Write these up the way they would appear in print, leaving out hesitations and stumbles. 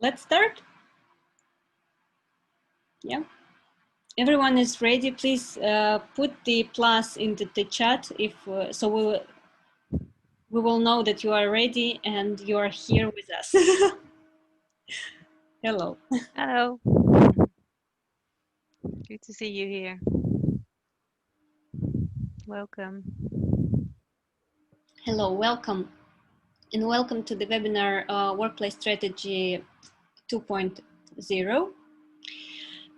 let's start. Yeah, everyone is ready. Please put the plus into the chat if so we will know that you are ready and you are here with us. Hello. Hello. Good to see you here. Welcome. Hello, welcome. And welcome to the webinar Workplace Strategy 2.0.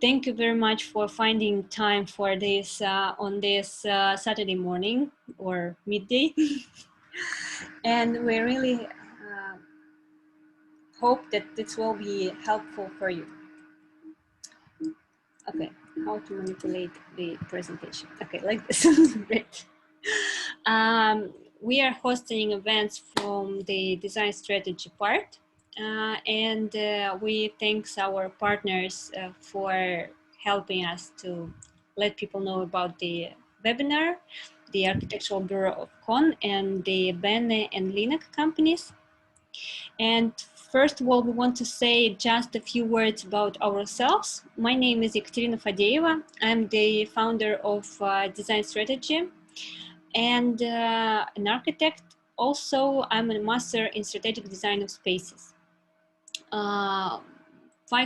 Thank you very much for finding time for this on this Saturday morning or midday. And we really hope that this will be helpful for you. Okay, how to manipulate the presentation. Okay, like this. Great. We are hosting events from the design strategy part. And we thank our partners for helping us to let people know about the webinar, the Architectural Bureau of Con and the Bene and Linak companies. And first of all, we want to say just a few words about ourselves. My name is Екатерина Фадеева. I'm the founder of Design Strategy and an architect. Also, I'm a master in strategic design of spaces. 5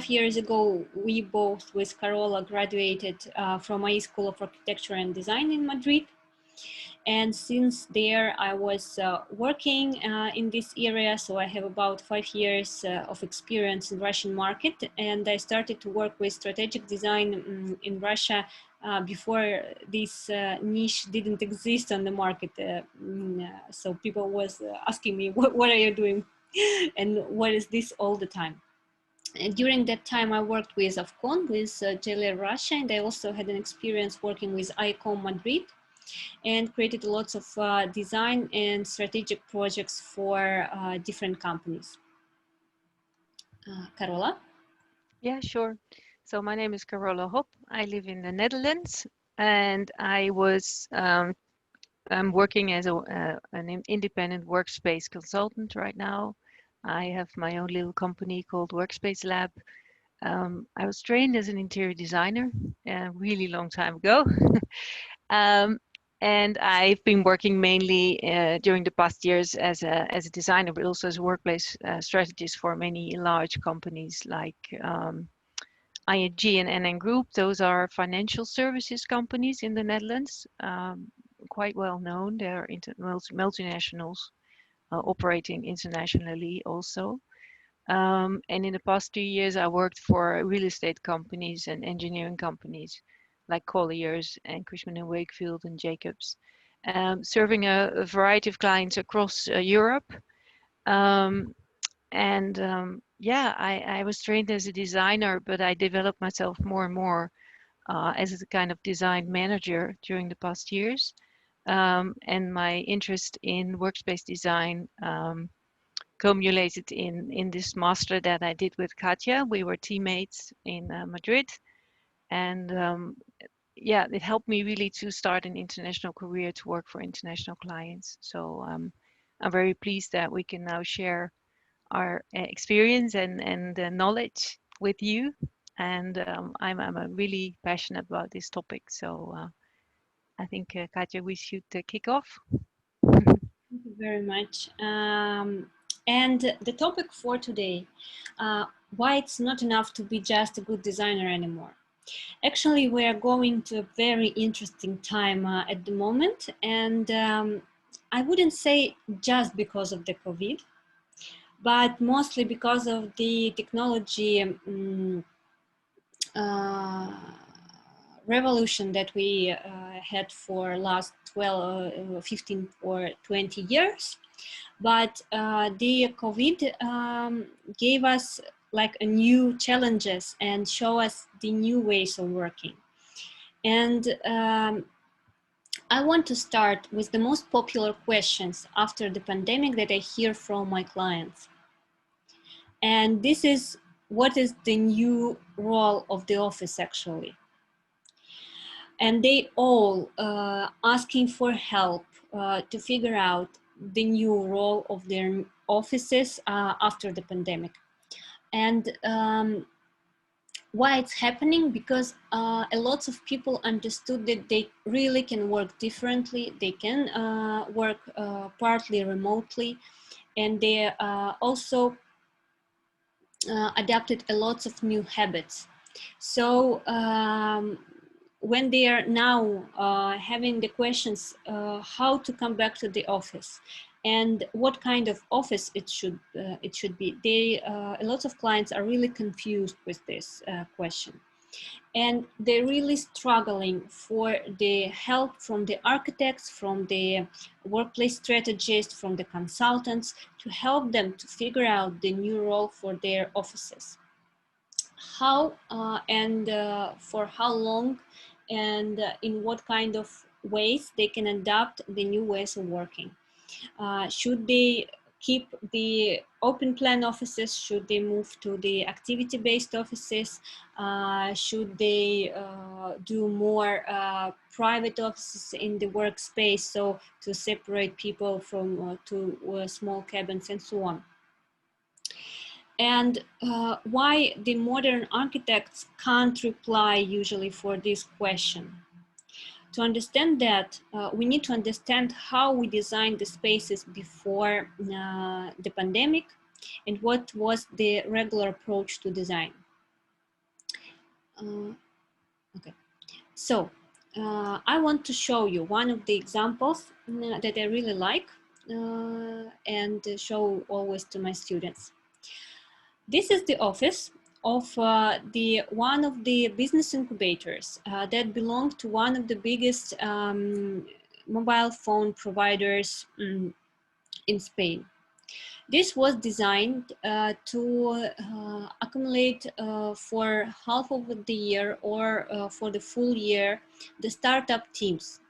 years ago, we both with Carola graduated from my School of Architecture and Design in Madrid. And since there, I was working in this area. So I have about 5 years of experience in Russian market. And I started to work with strategic design in Russia before this niche didn't exist on the market. So people was asking me, what are you doing? And what is this all the time? And during that time, I worked with Afcon, with JLR Russia, and I also had an experience working with ICOM Madrid and created lots of design and strategic projects for different companies. Carola? Yeah, sure. So my name is Carola Hop. I live in the Netherlands, and I'm working as an independent workspace consultant right now. I have my own little company called WorkSpace Lab. I was trained as an interior designer a really long time ago. And I've been working mainly during the past years as a designer, but also as a workplace strategist for many large companies like ING and NN Group. Those are financial services companies in the Netherlands, quite well known. They're multinationals operating internationally also. And in the past 2 years, I worked for real estate companies and engineering companies like Colliers and Cushman and Wakefield and Jacobs, serving a variety of clients across Europe. Yeah, I was trained as a designer, but I developed myself more and more as a kind of design manager during the past years. And my interest in workspace design culminated in this master that I did with Katja. We were teammates in Madrid. And yeah, it helped me really to start an international career to work for international clients. So I'm very pleased that we can now share our experience and knowledge with you. And I'm really passionate about this topic. So I think, Katja, we should kick off. Thank you very much. And the topic for today, why it's not enough to be just a good designer anymore. Actually, we are going to a very interesting time at the moment. And I wouldn't say just because of the COVID, but mostly because of the technology revolution that we had for last 12, 15 or 20 years. But the COVID gave us like a new challenges and show us the new ways of working. And I want to start with the most popular questions after the pandemic that I hear from my clients. And this is, what is the new role of the office actually? And they all asking for help to figure out the new role of their offices after the pandemic. And why it's happening? Because a lot of people understood that they really can work differently. They can work partly remotely, and they also adapted a lot of new habits. So when they are now having the questions how to come back to the office and what kind of office it should be, they a lot of clients are really confused with this question, and they're really struggling for the help from the architects, from the workplace strategists, from the consultants, to help them to figure out the new role for their offices. How and for how long, and in what kind of ways they can adapt the new ways of working. Should they keep the open plan offices? Should they move to the activity-based offices? Should they do more private offices in the workspace, so to separate people from small cabins and so on? And why the modern architects can't reply usually for this question? To understand that, we need to understand how we designed the spaces before the pandemic and what was the regular approach to design. Okay, so I want to show you one of the examples that I really like and show always to my students. This is the office of one of the business incubators that belonged to one of the biggest mobile phone providers in Spain. This was designed to accumulate for half of the year or for the full year the startup teams.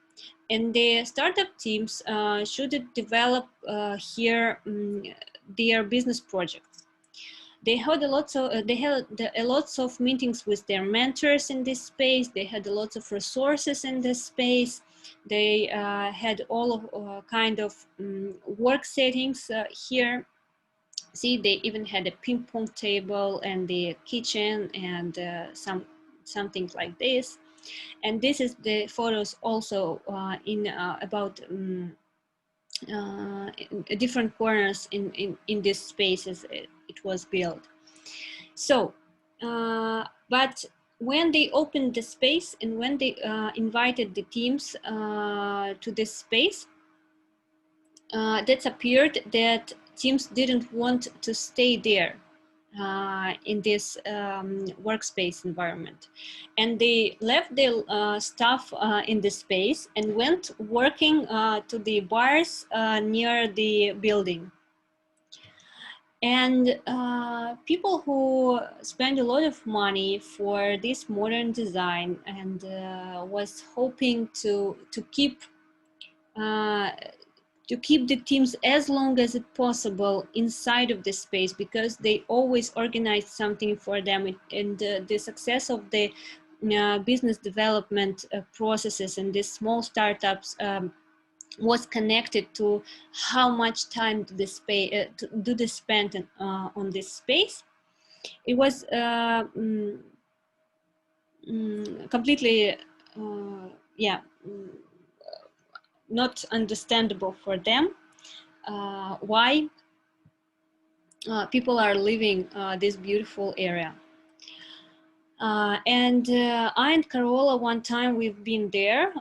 And the startup teams should develop here their business projects. They had a lot of meetings with their mentors in this space. They had a lot of resources in this space. They had all of kind of work settings here. See, they even had a ping pong table and the kitchen and something like this. And this is the photos also in about different corners in this space as it was built. So, but when they opened the space and when they invited the teams to this space, that appeared that teams didn't want to stay there in this workspace environment. And they left their stuff in the space and went working to the bars near the building. And people who spend a lot of money for this modern design and was hoping to keep the teams as long as it possible inside of the space, because they always organized something for them, and the success of the business development processes and these small startups was connected to how much time do they spend on this space. It was completely not understandable for them why people are leaving this beautiful area. And I and Carola, one time we've been there.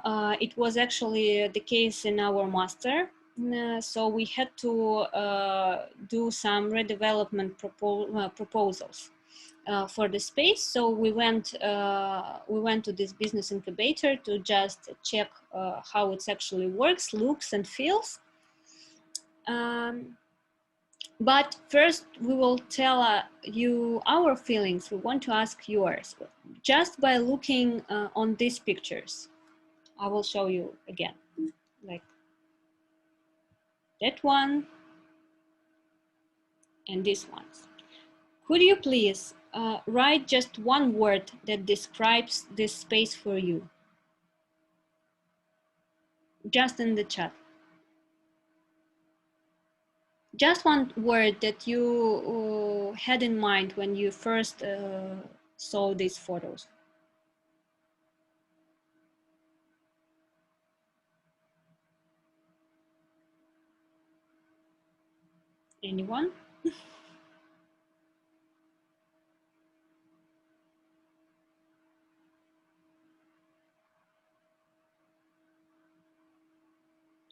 It was actually the case in our master. So we had to do some redevelopment proposals for the space. So we went to this business incubator to just check how it actually works, looks and feels. But first, we will tell you our feelings. We want to ask yours. Just by looking on these pictures, I will show you again, like that one and this one. Could you please write just one word that describes this space for you? Just in the chat. just one word that you had in mind when you first saw these photos. Anyone?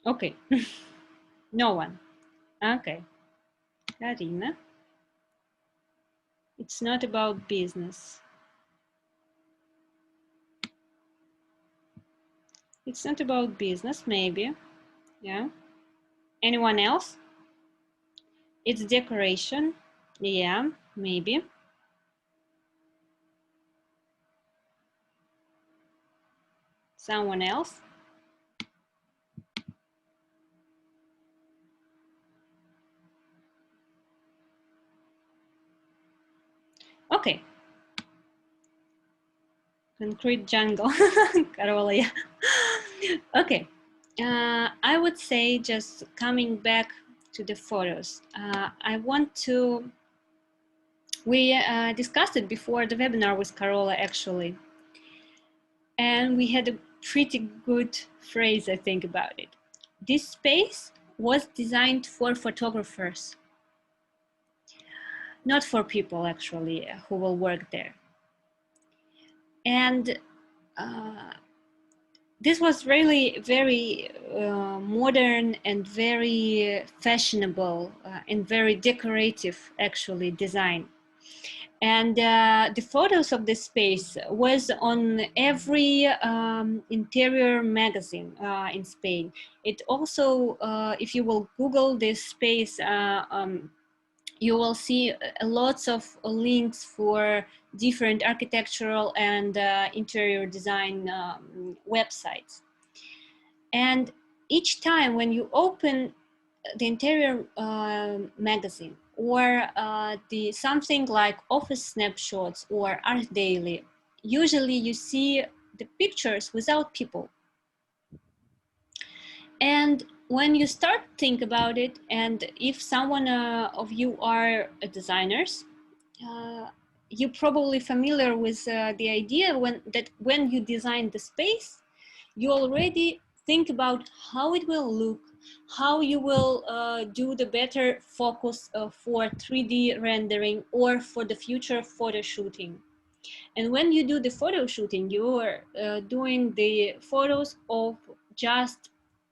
Okay, no one. Okay, Karina. It's not about business. It's not about business, maybe. Yeah. Anyone else? It's decoration. Yeah, maybe. Someone else? Okay. Concrete jungle. Carola, yeah. Okay. I would say, just coming back to the photos, I want to, we discussed it before the webinar with Carola, actually. And we had a pretty good phrase, I think, about it. This space was designed for photographers, not for people, actually, who will work there. And this was really very modern and very fashionable and very decorative, actually, design. And the photos of this space was on every interior magazine in Spain. It also, if you will Google this space, you will see lots of links for different architectural and interior design websites. And each time when you open the interior magazine, or the something like Office Snapshots or Art Daily, usually you see the pictures without people. And when you start to think about it, and if someone of you are designers, you're probably familiar with the idea that when you design the space, you already think about how it will look, how you will do the better focus for 3D rendering or for the future photo shooting. And when you do the photo shooting, you are doing the photos of just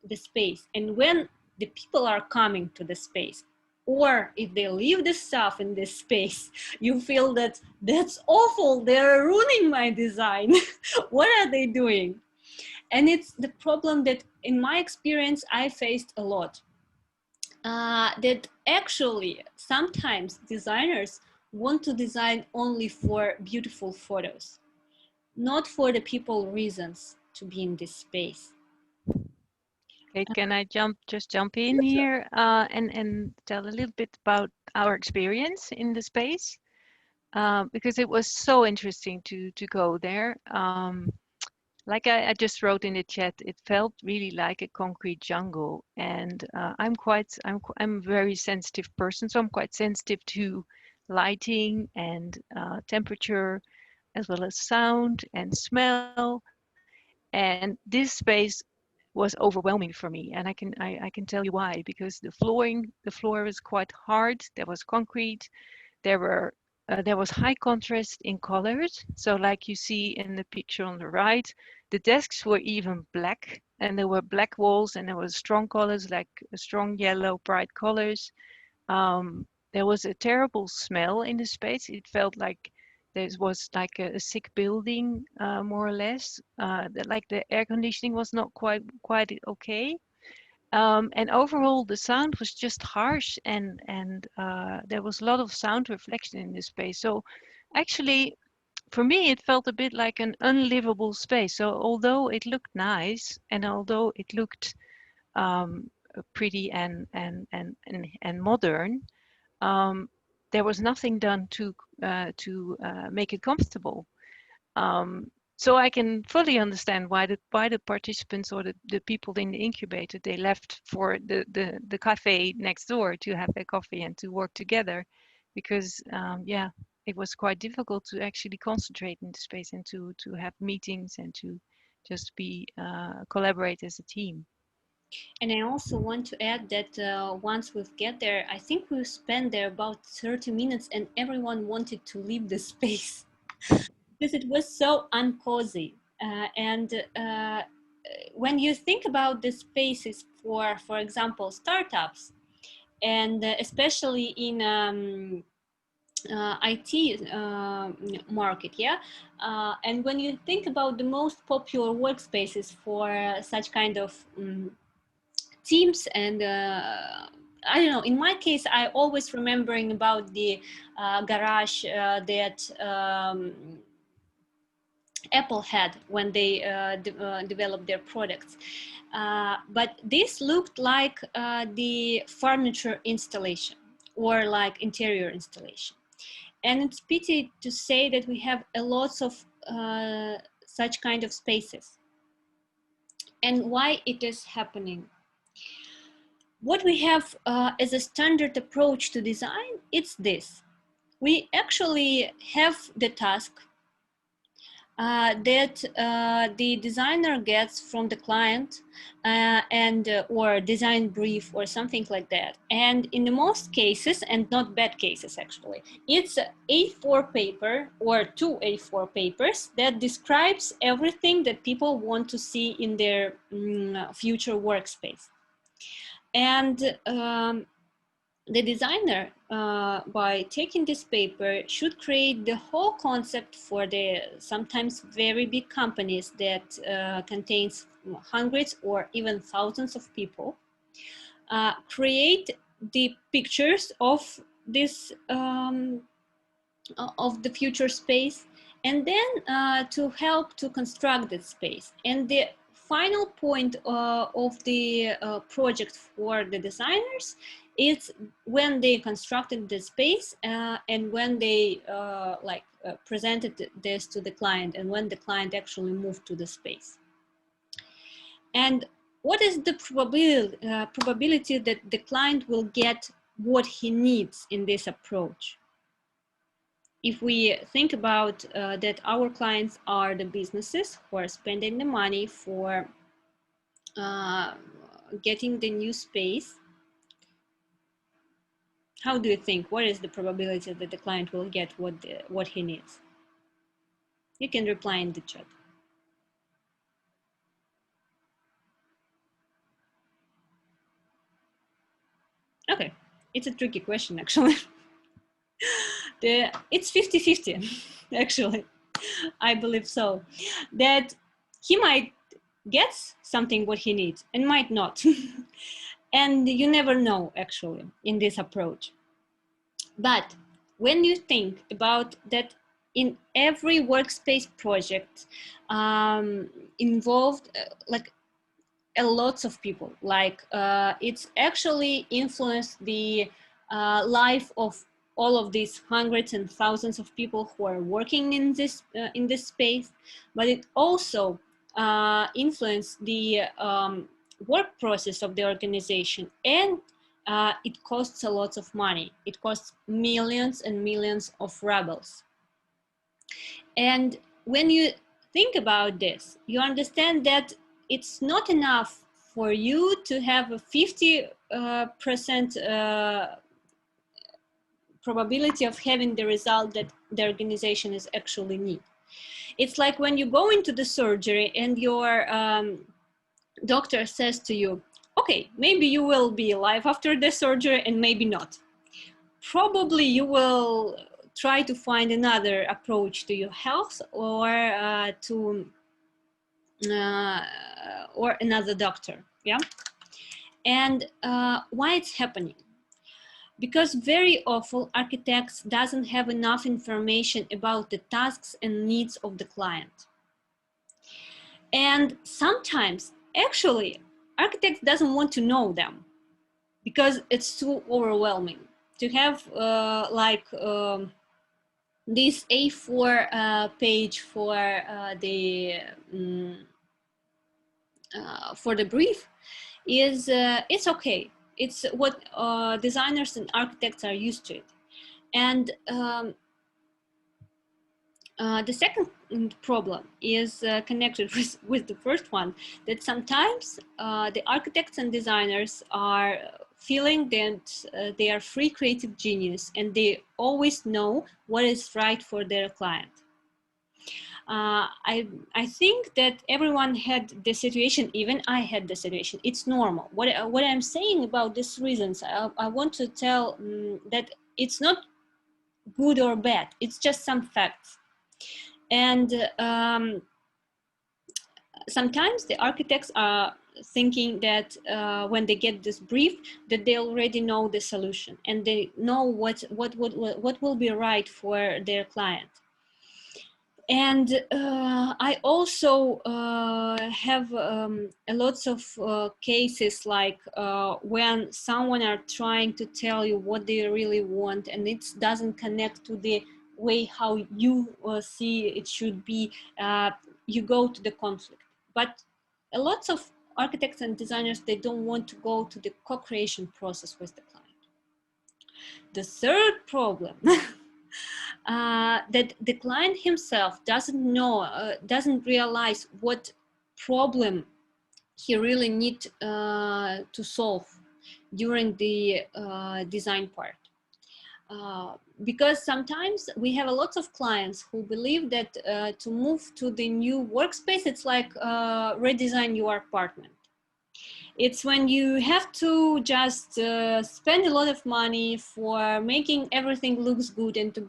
the space. And when the people are coming to the space, or if they leave the stuff in this space, you feel that that's awful, they're ruining my design. What are they doing? And it's the problem that in my experience I faced a lot, that actually sometimes designers want to design only for beautiful photos, not for the people reasons to be in this space. Okay, can I just jump in here and tell a little bit about our experience in the space? Because it was so interesting to go there. Like I just wrote in the chat, it felt really like a concrete jungle, and I'm a very sensitive person, so I'm quite sensitive to lighting and temperature, as well as sound and smell. And this space was overwhelming for me, and I can tell you why. Because the floor was quite hard. There was concrete. There was high contrast in colors. So like you see in the picture on the right, the desks were even black, and there were black walls, and there was strong colors like strong yellow, bright colors. There was a terrible smell in the space. It felt like there was like a sick building, more or less. Like the air conditioning was not quite okay. And overall, the sound was just harsh, and there was a lot of sound reflection in this space. So actually, for me, it felt a bit like an unlivable space. So although it looked nice, and although it looked pretty and modern, there was nothing done to make it comfortable. So I can fully understand why the participants or the people in the incubator, they left for the cafe next door to have their coffee and to work together, because yeah, it was quite difficult to actually concentrate in the space and to have meetings and to just be collaborate as a team. And I also want to add that once we get there, I think we spent there about 30 minutes and everyone wanted to leave the space because it was so uncozy. And when you think about the spaces for example, startups, and especially in IT market, yeah. And when you think about the most popular workspaces for such kind of teams, and I don't know, in my case, I always remembering about the garage that Apple had when they developed their products. But this looked like the furniture installation or like interior installation. And it's pity to say that we have a lots of such kind of spaces. And why it is happening? What we have as a standard approach to design, it's this. We actually have the task that the designer gets from the client or design brief or something like that. And in the most cases, and not bad cases actually, it's a A4 paper or two A4 papers that describes everything that people want to see in their future workspace. And the designer, by taking this paper, should create the whole concept for the sometimes very big companies that contains hundreds or even thousands of people, create the pictures of this of the future space, and then to help to construct that space. And the final point of the project for the designers is when they constructed the space and when they presented this to the client, and when the client actually moved to the space. And what is the probability that the client will get what he needs in this approach? If we think about that our clients are the businesses who are spending the money for getting the new space, how do you think? What is the probability that the client will get what he needs? You can reply in the chat. Okay, it's a tricky question actually. It's 50-50 actually. I believe so. That he might get something what he needs and might not. And you never know actually in this approach. But when you think about that, in every workspace project involved like a lots of people, like it's actually influenced the life of all of these hundreds and thousands of people who are working in this space, but it also influenced the work process of the organization, and it costs a lot of money. It costs millions and millions of rubles. And when you think about this, you understand that it's not enough for you to have a 50% probability of having the result that the organization is actually need. It's like when you go into the surgery and your doctor says to you, okay, maybe you will be alive after the surgery and maybe not. Probably you will try to find another approach to your health, or or another doctor, yeah? And why it's happening? Because very often architects doesn't have enough information about the tasks and needs of the client. And sometimes actually architects doesn't want to know them because it's too overwhelming to have this A4 page for the brief is it's okay. It's what designers and architects are used to it. And the second problem is connected with the first one, that sometimes the architects and designers are feeling that they are free creative genius and they always know what is right for their client. I think that everyone had the situation, even I had the situation. It's normal. What I'm saying about these reasons, I want to tell that it's not good or bad. It's just some facts. And sometimes the architects are thinking that when they get this brief, that they already know the solution and they know what will be right for their client. And I also have a lots of cases like when someone are trying to tell you what they really want and it doesn't connect to the way how you see it should be, you go to the conflict. But a lot of architects and designers, they don't want to go to the co-creation process with the client. The third problem that the client himself doesn't know, doesn't realize what problem he really need to solve during the design part. Because sometimes we have a lot of clients who believe that to move to the new workspace, it's like redesign your apartment. It's when you have to just spend a lot of money for making everything looks good and to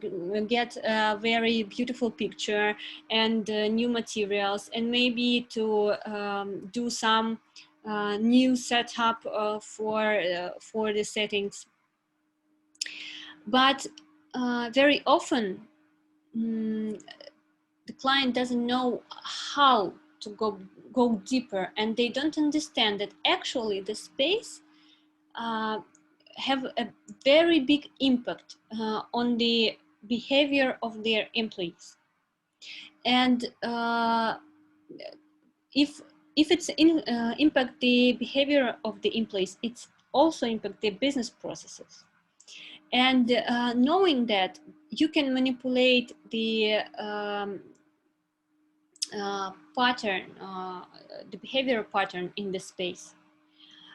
get a very beautiful picture and new materials and maybe to do some new setup for the settings. But very often the client doesn't know how to go deeper, and they don't understand that actually the space have a very big impact on the behavior of their employees. And if it's impact the behavior of the employees, it's also impact the business processes. And knowing that, you can manipulate the pattern, the behavior pattern in the space.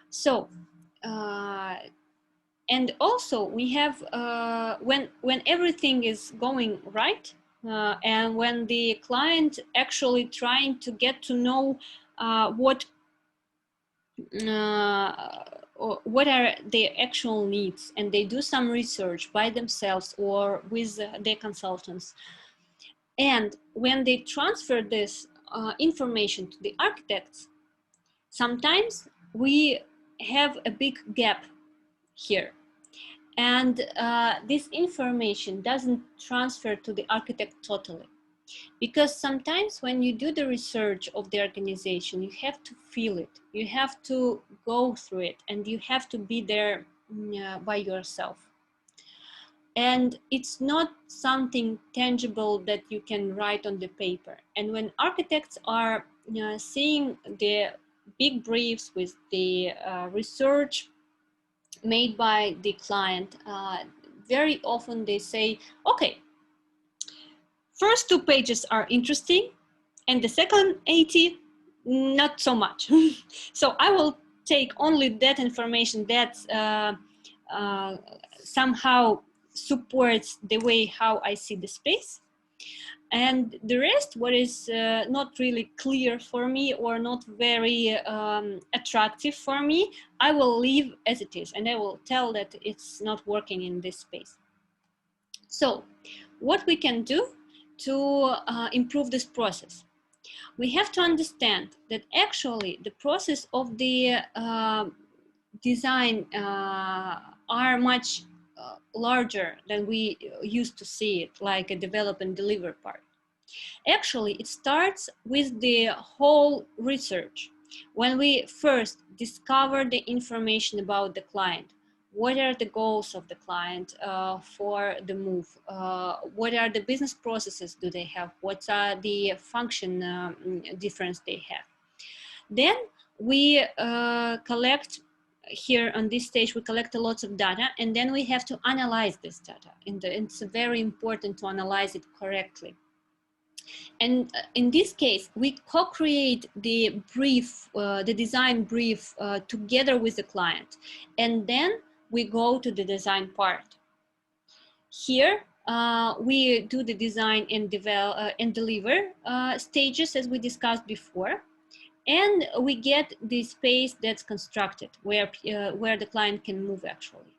So, and also we have when everything is going right, and when the client actually trying to get to know what are their actual needs, and they do some research by themselves or with their consultants. And when they transfer this information to the architects, sometimes we have a big gap here. And this information doesn't transfer to the architect totally. Because sometimes when you do the research of the organization, you have to feel it, you have to go through it, and you have to be there by yourself. And it's not something tangible that you can write on the paper. And when architects are seeing the big briefs with the research made by the client, very often they say, okay, first 2 pages are interesting, and the second 80, not so much. So I will take only that information that somehow supports the way how I see the space. And the rest, what is not really clear for me or not very attractive for me, I will leave as it is, and I will tell that it's not working in this space. So what we can do to improve this process? We have to understand that actually the process of the design are much larger than we used to see it, like a develop and deliver part. Actually, it starts with the whole research. When we first discover the information about the client, what are the goals of the client for the move, what are the business processes do they have, what are the function difference they have. Then we collect, here on this stage we collect a lot of data, and then we have to analyze this data, and it's very important to analyze it correctly. And in this case, we co-create the brief, the design brief together with the client. And then we go to the design part. Here, we do the design and develop and deliver stages as we discussed before. And we get the space that's constructed where the client can move actually.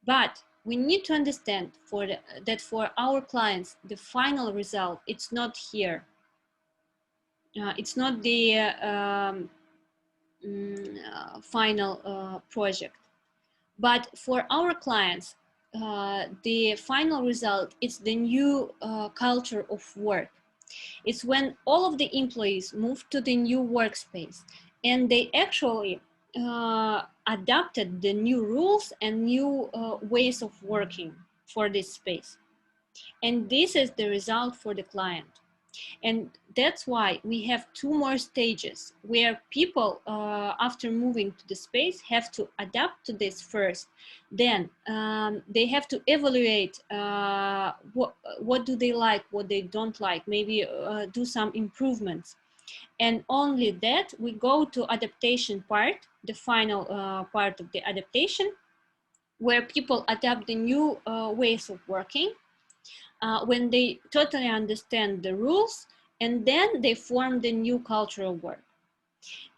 But we need to understand that for our clients, the final result, it's not here. It's not the final project. But for our clients, the final result is the new culture of work. It's when all of the employees move to the new workspace and they actually adapted the new rules and new ways of working for this space. And this is the result for the client. And that's why we have two more stages where people, after moving to the space, have to adapt to this first. Then they have to evaluate what do they like, what they don't like, maybe do some improvements. And only that we go to adaptation part, the final part of the adaptation, where people adapt the new ways of working. When they totally understand the rules, and then they form the new culture of work.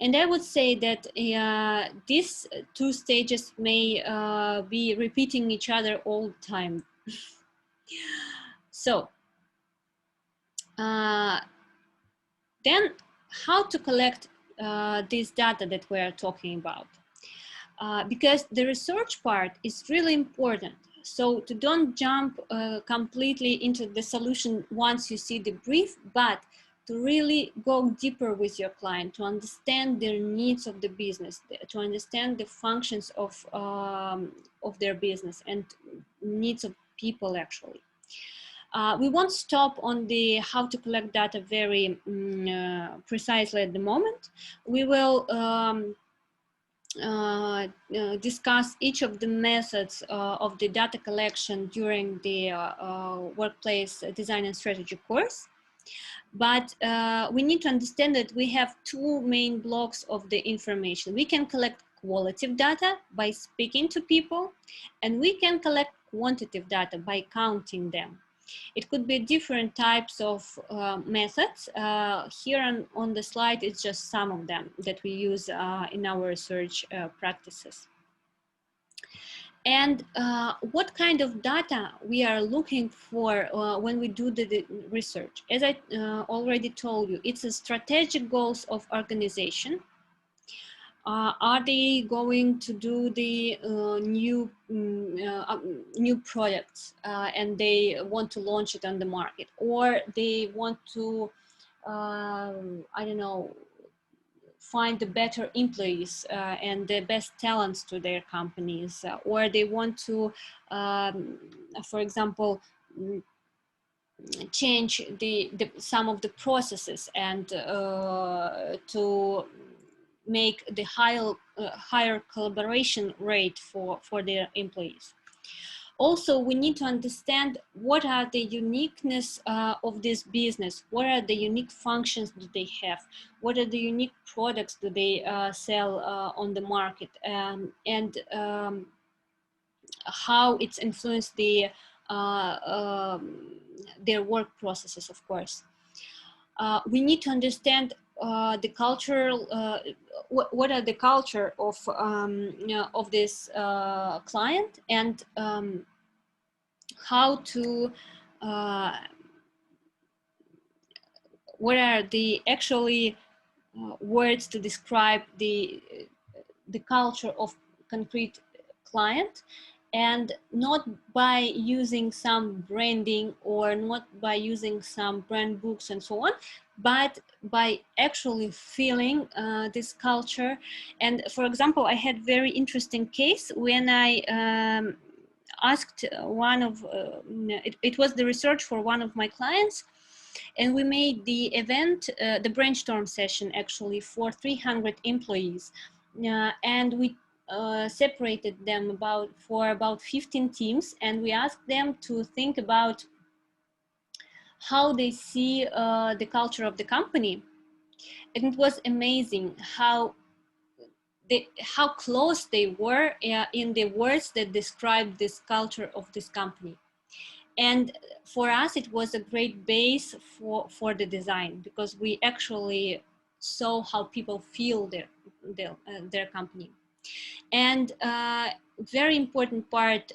And I would say that these two stages may be repeating each other all the time. So, then how to collect this data that we are talking about? Because the research part is really important. So to don't jump completely into the solution once you see the brief, but to really go deeper with your client, to understand their needs of the business, to understand the functions of their business and needs of people actually. We won't stop on the how to collect data very precisely at the moment. We will discuss each of the methods of the data collection during the workplace design and strategy course. But we need to understand that we have two main blocks of the information. We can collect qualitative data by speaking to people, and we can collect quantitative data by counting them. It could be different types of methods. Here on the slide, it's just some of them that we use in our research practices. And what kind of data we are looking for when we do the research? As I already told you, it's a strategic goals of organization. Are they going to do the new products and they want to launch it on the market, or they want to, I don't know, find the better employees and the best talents to their companies, or they want to, for example, change some of the processes and to make the higher collaboration rate for their employees. Also, we need to understand what are the uniqueness of this business, what are the unique functions that they have, what are the unique products that they sell on the market, and how it's influenced their work processes, of course. We need to understand the cultural, what are the culture of this client, and how to, what are the actually words to describe the culture of concrete client, and not by using some branding or not by using some brand books and so on, but by actually feeling this culture. And for example, I had very interesting case when I asked one of, it was the research for one of my clients, and we made the event, the brainstorm session actually for 300 employees. And we separated them for about 15 teams, and we asked them to think about how they see the culture of the company. And it was amazing how close they were in the words that described this culture of this company. And for us, it was a great base for the design, because we actually saw how people feel their company. And very important part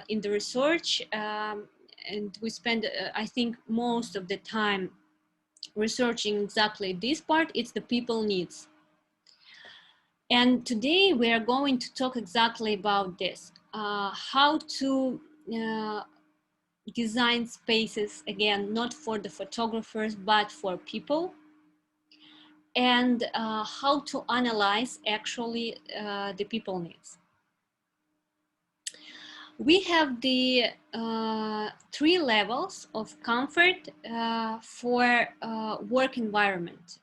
in the research, and we spend, I think, most of the time researching exactly this part, it's the people needs. And today we are going to talk exactly about this, how to design spaces, again, not for the photographers, but for people, and how to analyze actually the people needs. We have the 3 levels of comfort for work environment,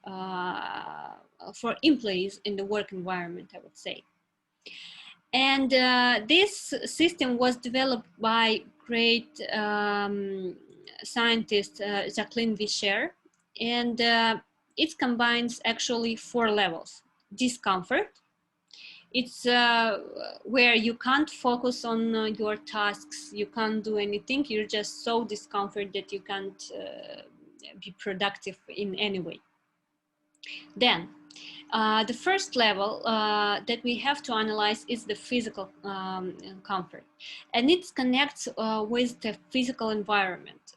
for employees in the work environment, I would say. And this system was developed by great scientist Jacqueline Vischer, and it combines actually 4 levels. Discomfort, it's where you can't focus on your tasks, you can't do anything, you're just so discomfort that you can't be productive in any way. Then the first level that we have to analyze is the physical comfort, and it connects with the physical environment,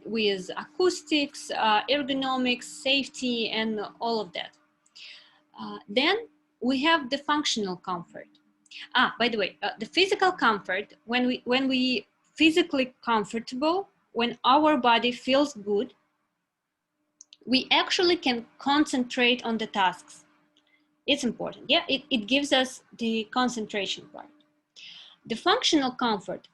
with acoustics, ergonomics, safety, and all of that. Then we have the functional comfort. By the way, the physical comfort, when we physically comfortable, when our body feels good, we actually can concentrate on the tasks. It's important. Yeah, it gives us the concentration part. The functional comfort,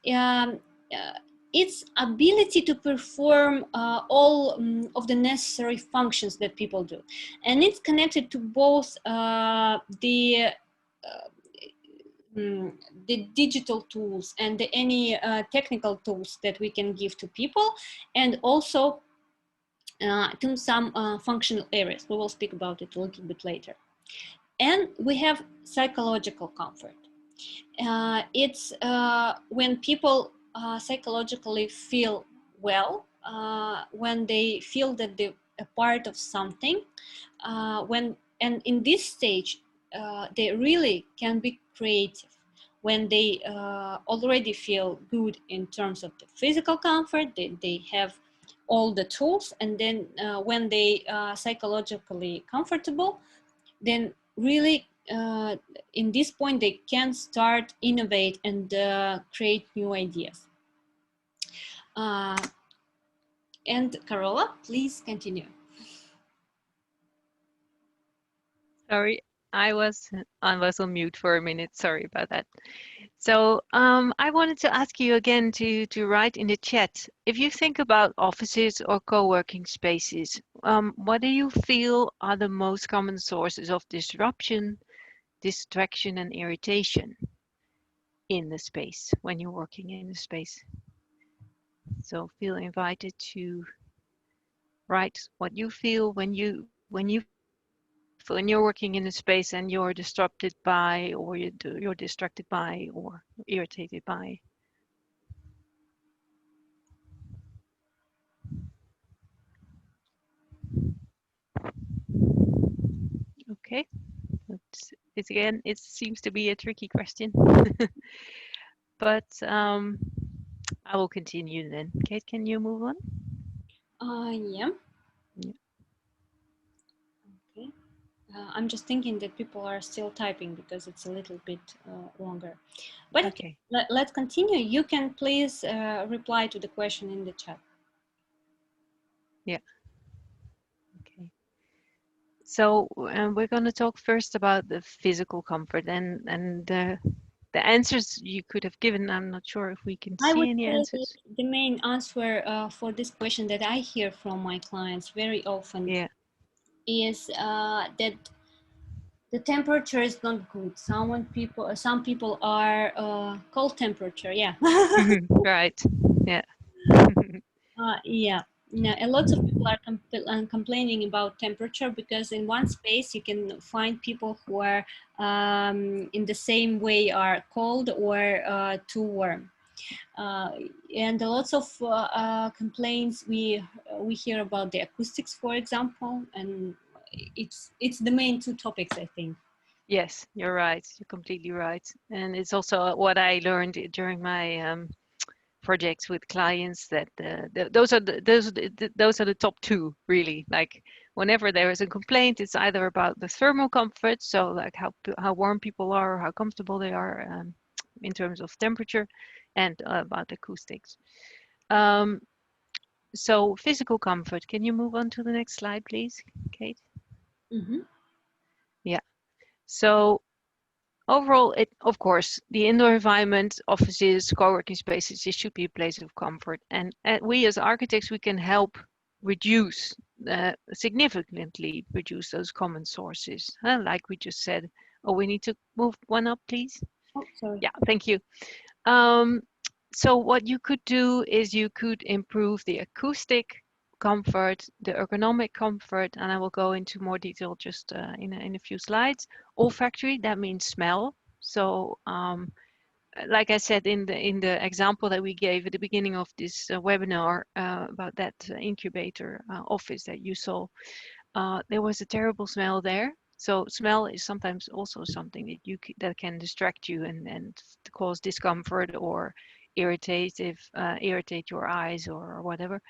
its ability to perform all of the necessary functions that people do. And it's connected to both the digital tools and any technical tools that we can give to people, and also to some functional areas. We will speak about it a little bit later. And we have psychological comfort. It's when people psychologically feel well, when they feel that they're a part of something, and in this stage, they really can be creative. When they already feel good in terms of the physical comfort, they have all the tools, and then when they psychologically comfortable, then really in this point they can start innovate and create new ideas. And Carola, please continue. Sorry, I was on mute for a minute. Sorry about that. So I wanted to ask you again to write in the chat, if you think about offices or co-working spaces, what do you feel are the most common sources of disruption, distraction, and irritation in the space when you're working in the space? So feel invited to write what you feel when you're working in a space and you're disrupted by, or you're distracted by, or irritated by. Okay, it's again, it seems to be a tricky question, but I will continue then. Kate, can you move on? Yeah. Yeah. Okay. I'm just thinking that people are still typing because it's a little bit longer. But okay, let's continue. You can please reply to the question in the chat. Yeah. Okay. So we're going to talk first about the physical comfort and the answers you could have given. I'm not sure if we can see any answers. The main answer for this question that I hear from my clients very often is that the temperature is not good. Some people are cold temperature. Yeah. Right. Yeah. Yeah. Yeah, a lot of people are complaining about temperature because in one space you can find people who are in the same way are cold or too warm. And lots of complaints we hear about the acoustics, for example, and it's the main two topics, I think. Yes, you're right. You're completely right. And it's also what I learned during my projects with clients, that those are the top two, really. Like whenever there is a complaint, it's either about the thermal comfort, so like how warm people are, or how comfortable they are in terms of temperature, and about acoustics. So physical comfort. Can you move on to the next slide, please, Kate? Mm-hmm. Yeah. So overall, of course, the indoor environment, offices, co-working spaces, it should be a place of comfort. And we as architects, we can help reduce, significantly reduce those common sources. Like we just said. Oh, we need to move one up, please. Oh, sorry. Yeah, thank you. So what you could do is you could improve the acoustic comfort, the ergonomic comfort, and I will go into more detail just in a few slides. Olfactory, that means smell. So like I said in the example that we gave at the beginning of this webinar about that incubator office that you saw, there was a terrible smell there. So smell is sometimes also something that that can distract you and cause discomfort or irritate your eyes or whatever.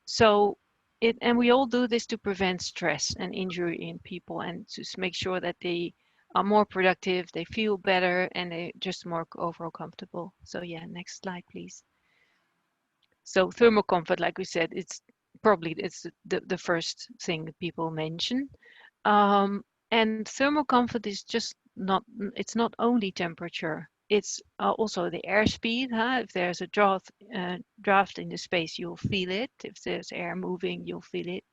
So and we all do this to prevent stress and injury in people, and to make sure that they are more productive, they feel better, and they're just more overall comfortable. So yeah, next slide, please. So thermal comfort, like we said, it's the first thing that people mention. And thermal comfort is just it's not only temperature, it's also the airspeed. If there's a draft in the space, you'll feel it. If there's air moving, you'll feel it.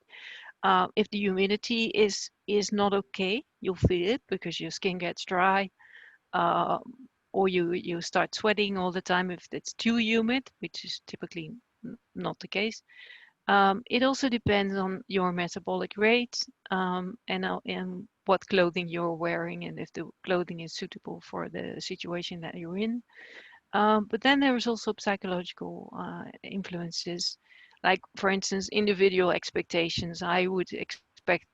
If the humidity is not okay, you'll feel it because your skin gets dry, or you start sweating all the time if it's too humid, which is typically not the case. It also depends on your metabolic rate and what clothing you're wearing, and if the clothing is suitable for the situation that you're in. But then there is also psychological influences, like for instance, individual expectations. I would expect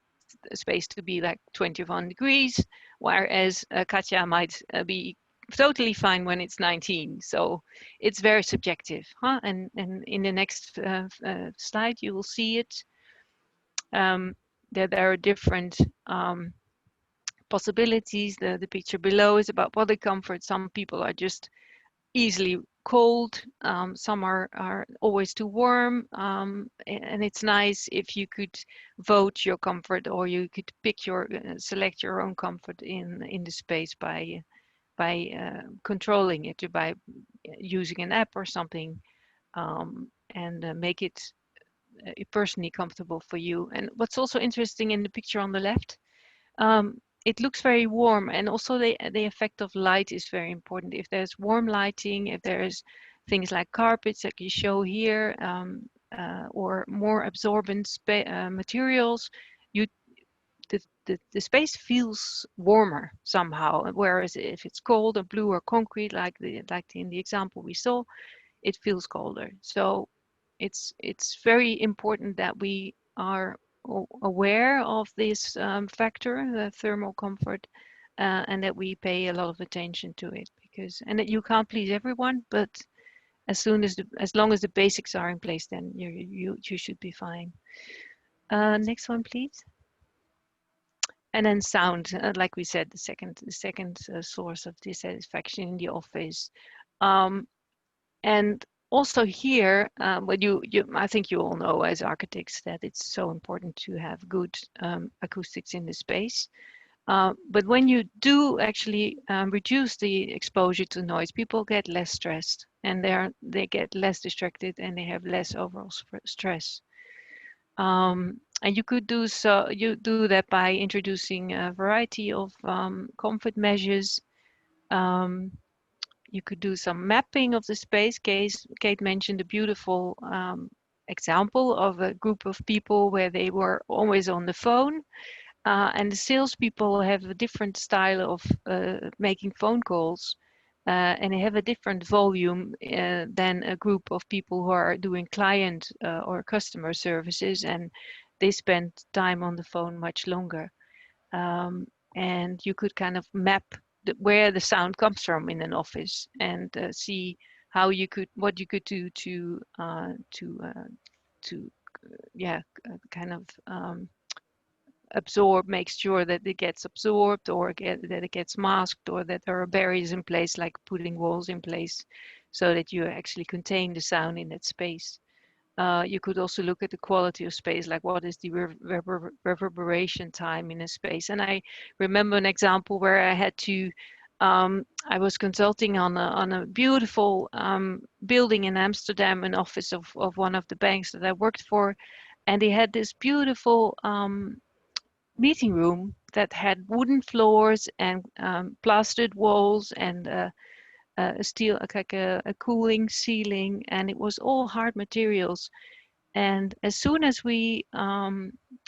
the space to be like 21 degrees, whereas Katja might be totally fine when it's 19. So it's very subjective, huh? And in the next slide, you will see it. That there are different possibilities. The picture below is about body comfort. Some people are just easily cold. Some are always too warm. And it's nice if you could vote your comfort, or you could pick select your own comfort in the space by controlling it, by using an app or something, and make it personally comfortable for you. And what's also interesting in the picture on the left, it looks very warm, and also the effect of light is very important. If there's warm lighting, if there's things like carpets like you show here, or more absorbent materials, the space feels warmer somehow. Whereas if it's cold or blue or concrete, like in the example we saw, it feels colder. So it's very important that we are aware of this factor, the thermal comfort, and that we pay a lot of attention to it, and that you can't please everyone, but as long as the basics are in place, then you should be fine. Next one, please. And then sound, like we said, the second source of dissatisfaction in the office. And also here, but I think you all know as architects that it's so important to have good acoustics in the space. But when you do actually reduce the exposure to noise, people get less stressed, and they get less distracted, and they have less overall stress. And you could do that by introducing a variety of comfort measures. You could do some mapping of the space. Kate mentioned a beautiful example of a group of people where they were always on the phone. And the salespeople have a different style of making phone calls. And they have a different volume than a group of people who are doing client or customer services, and they spend time on the phone much longer. And you could kind of map where the sound comes from in an office, and see what you could do to kind of make sure that it gets absorbed, or that it gets masked, or that there are barriers in place, like putting walls in place so that you actually contain the sound in that space. You could also look at the quality of space, like what is the reverberation time in a space. And I remember an example where I had to, I was consulting on a beautiful building in Amsterdam, an office of one of the banks that I worked for. And they had this beautiful meeting room that had wooden floors and plastered walls, and a steel, like a cooling ceiling, and it was all hard materials. And as soon as we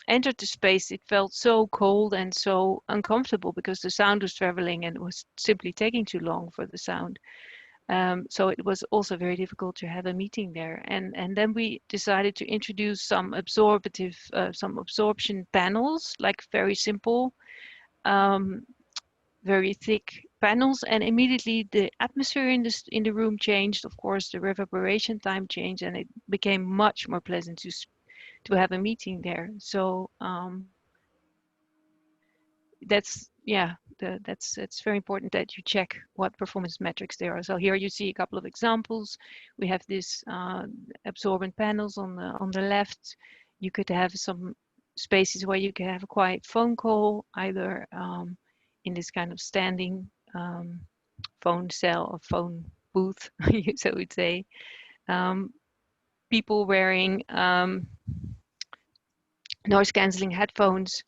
entered the space, it felt so cold and so uncomfortable because the sound was traveling and it was simply taking too long for the sound. So it was also very difficult to have a meeting there. And then we decided to introduce some absorption panels, like very simple, very thick panels, and immediately the atmosphere in the room changed. Of course, the reverberation time changed, and it became much more pleasant to have a meeting there. So that's very important that you check what performance metrics there are. So here you see a couple of examples. We have this absorbent panels on the left. You could have some spaces where you can have a quiet phone call, either in this kind of standing phone cell or phone booth, so we'd say. People wearing noise cancelling headphones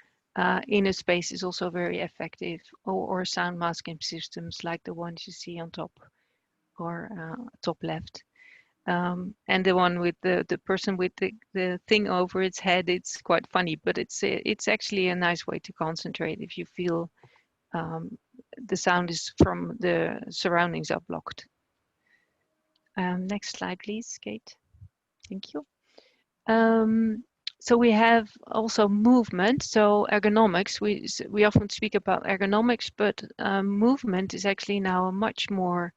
in a space is also very effective, or sound masking systems like the ones you see on top or top left. And the one with the person with the thing over its head, it's quite funny, but it's actually a nice way to concentrate if you feel the sound is from the surroundings are blocked. Next slide, please, Kate. Thank you. So we have also movement, so ergonomics. We often speak about ergonomics, but movement is actually now a much more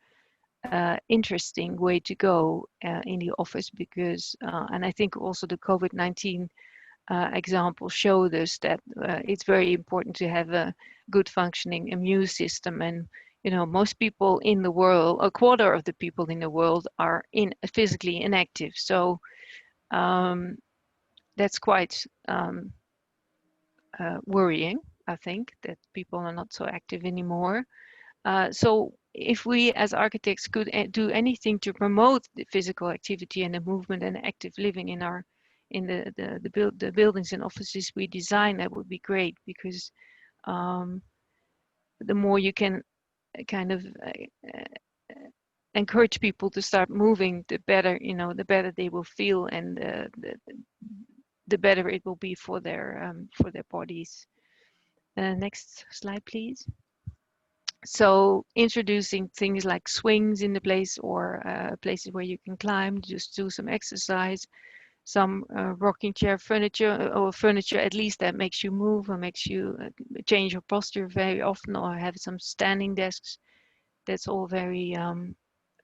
interesting way to go in the office, because, and I think also the COVID-19 example showed us that it's very important to have a good functioning immune system. And most people in the world, a quarter of the people in the world, are physically inactive. So that's quite worrying, I think, that people are not so active anymore. So if we as architects could do anything to promote the physical activity and the movement and active living in the buildings and offices we design, that would be great, because the more you can kind of encourage people to start moving, the better, the better they will feel, and the better it will be for their bodies. Next slide, please. So introducing things like swings in the place, or places where you can climb, just do some exercise, some rocking chair furniture, or furniture at least that makes you move or makes you change your posture very often, or have some standing desks. That's all very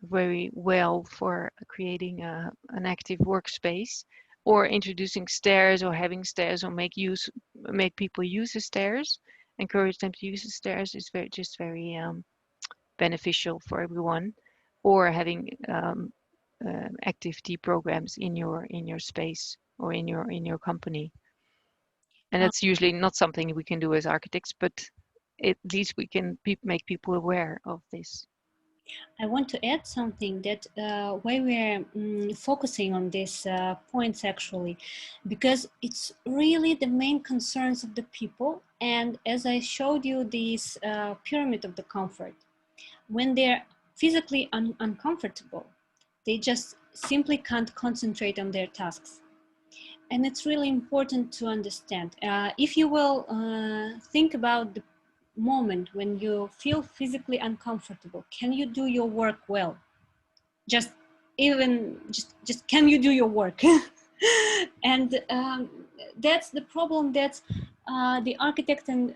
very well for creating an active workspace, or introducing stairs, or having stairs, or make people use the stairs. encourage them to use the stairs is very beneficial for everyone. Or having activity programs in your space or in your company. And that's usually not something we can do as architects, but at least we can make people aware of this. I want to add something that why we're focusing on these points actually, because it's really the main concerns of the people. And as I showed you this pyramid of the comfort, when they're physically uncomfortable, they just simply can't concentrate on their tasks. And it's really important to understand. If you will think about the moment when you feel physically uncomfortable, can you do your work well? Just can you do your work? And that's the problem that the architect and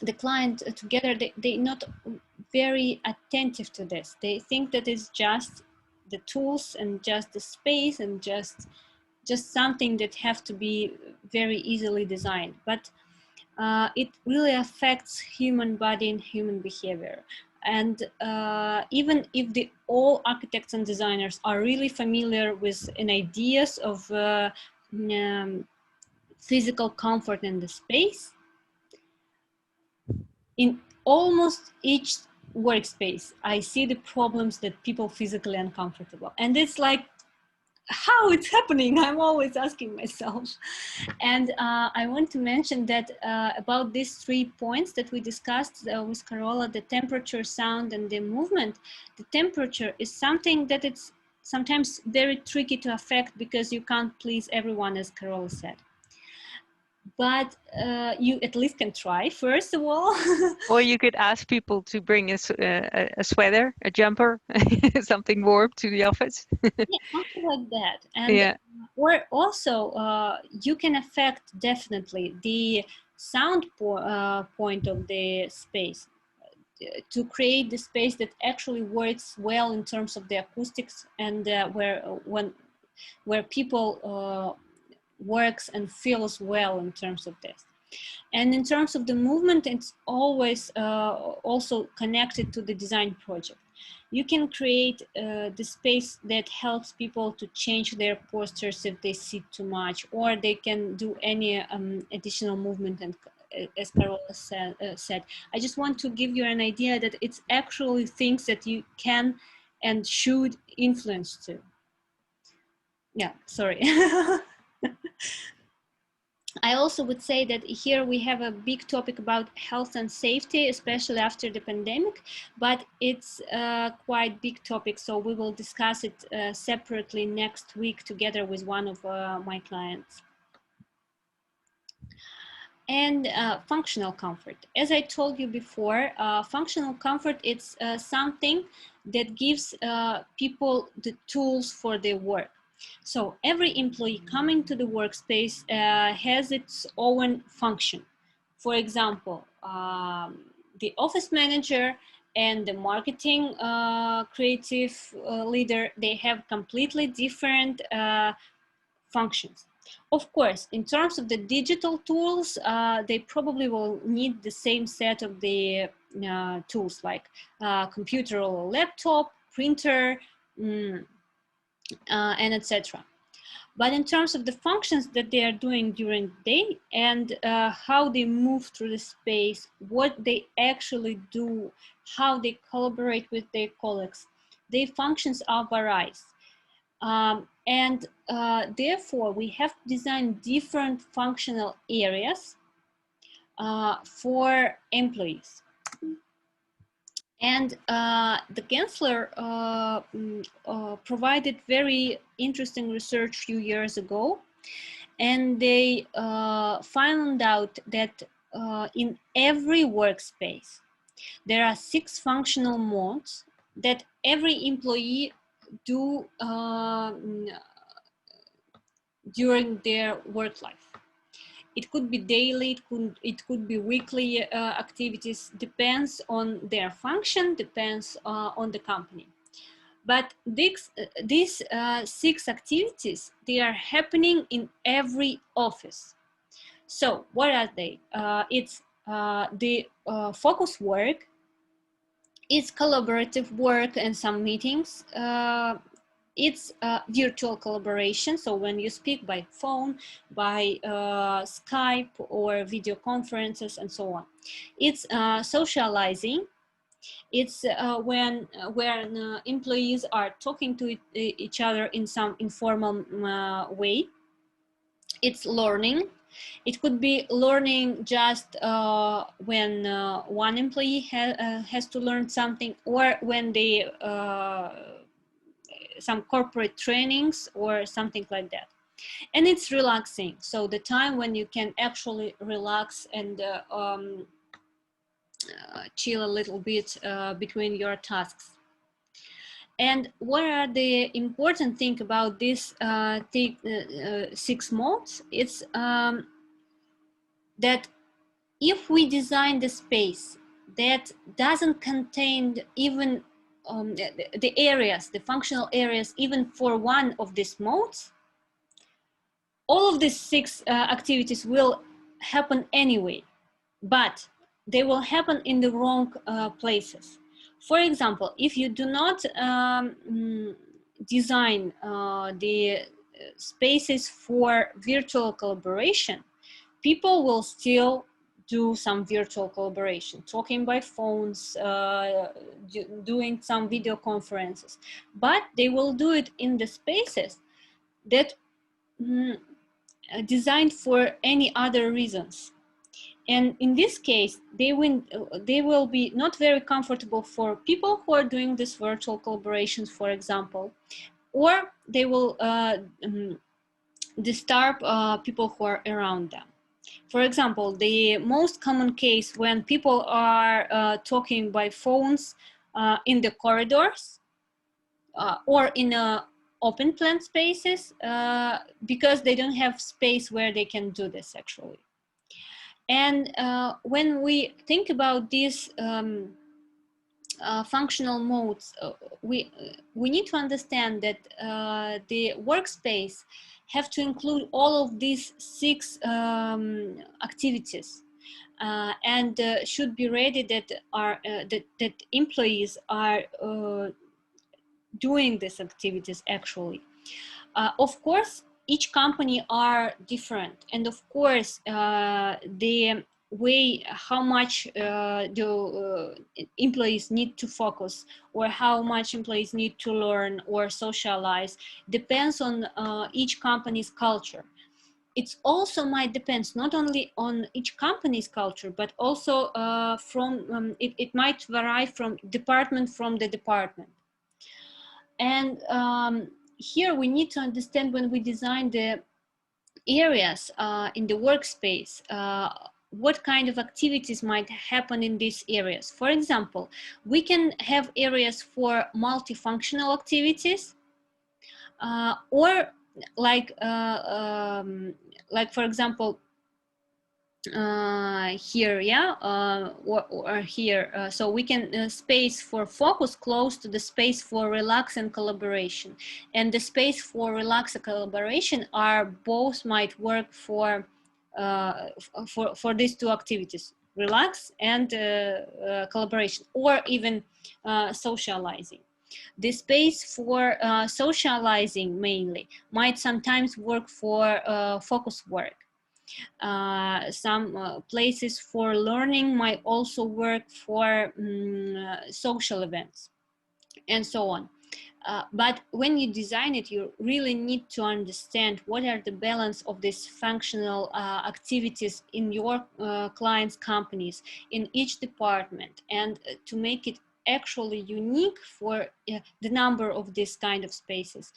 the client together, they're not very attentive to this. They think that it's just the tools and just the space and just something that have to be very easily designed. But it really affects human body and human behavior. And even if all architects and designers are really familiar with an ideas of physical comfort in the space, in almost each workspace, I see the problems that people physically uncomfortable. And it's like, how it's happening? I'm always asking myself. And I want to mention that about these 3 points that we discussed with Carola, the temperature, sound, and the movement. The temperature is something that it's sometimes very tricky to affect because you can't please everyone, as Carola said. But you at least can try, first of all. Or you could ask people to bring a sweater, a jumper, something warm to the office. Yeah, something like that. And yeah. Or also, you can affect definitely the sound point of the space to create the space that actually works well in terms of the acoustics and where people works and feels well in terms of this. And in terms of the movement, it's always also connected to the design project. You can create the space that helps people to change their postures if they sit too much, or they can do any additional movement. And as Carola said, I just want to give you an idea that it's actually things that you can and should influence too. Yeah, sorry. I also would say that here we have a big topic about health and safety, especially after the pandemic, but it's quite big topic. So we will discuss it separately next week together with one of my clients. And functional comfort. As I told you before, functional comfort, it's something that gives people the tools for their work. So every employee coming to the workspace has its own function. For example, the office manager and the marketing creative leader, they have completely different functions. Of course, in terms of the digital tools, they probably will need the same set of the tools like computer or laptop, printer, and etc. But in terms of the functions that they are doing during the day and how they move through the space, what they actually do, how they collaborate with their colleagues, their functions are varied. And therefore, we have designed different functional areas for employees. And the Gensler provided very interesting research a few years ago. And they found out that in every workspace, there are 6 functional modes that every employee do during their work life. It could be daily, it could be weekly activities, depends on their function, depends on the company. But these 6 activities, they are happening in every office. So what are they? It's the focus work, it's collaborative work and some meetings, it's virtual collaboration, so when you speak by phone, by Skype or video conferences and so on. It's socializing. It's when employees are talking to each other in some informal way. It's learning. It could be learning just when one employee has to learn something, or when they some corporate trainings or something like that. And it's relaxing, so the time when you can actually relax and chill a little bit between your tasks. And what are the important thing about this 6 modes? It's that if we design the space that doesn't contain even the areas, the functional areas, even for one of these modes, all of these 6 activities will happen anyway, but they will happen in the wrong places. For example, if you do not design the spaces for virtual collaboration, people will still do some virtual collaboration, talking by phones, doing some video conferences, but they will do it in the spaces that designed for any other reasons. And in this case, they will be not very comfortable for people who are doing this virtual collaborations, for example, or they will disturb people who are around them. For example, the most common case when people are talking by phones in the corridors or in open plan spaces because they don't have space where they can do this actually. And when we think about these functional modes, we need to understand that the workspace have to include all of these 6 activities and should be ready that that employees are doing these activities actually. Of course, each company are different, and of course the way how much do employees need to focus, or how much employees need to learn or socialize, depends on each company's culture. It also might depend not only on each company's culture, but also from it might vary from the department. And here we need to understand, when we design the areas in the workspace, what kind of activities might happen in these areas. For example, we can have areas for multifunctional activities, or like for example, here, yeah, or here, so we can space for focus close to the space for relax and collaboration, and the space for relax and collaboration are both might work for these 2 activities, relax and collaboration, or even socializing. The space for socializing mainly might sometimes work for focus work. Some places for learning might also work for social events, and so on. But when you design it, you really need to understand what are the balance of these functional activities in your clients' companies, in each department, and to make it actually unique for the number of this kind of spaces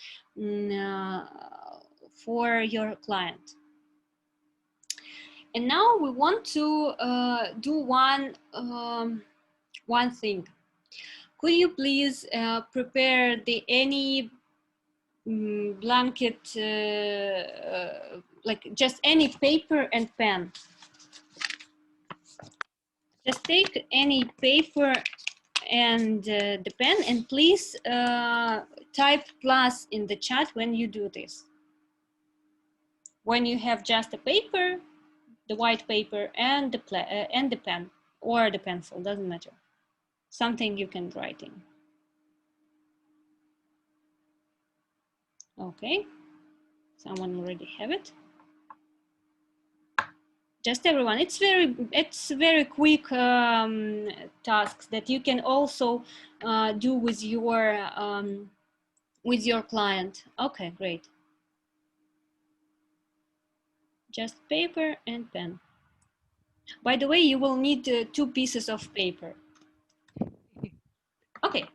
for your client. And now we want to do one thing. Could you please prepare any blanket, like just any paper and pen? Just take any paper and the pen, and please type plus in the chat when you do this. When you have just a paper, the white paper and the pen or the pencil, doesn't matter. Something you can write in. Okay, someone already have it. Just everyone. It's very quick tasks that you can also do with your client. Okay, great. Just paper and pen. By the way, you will need 2 pieces of paper. Okay.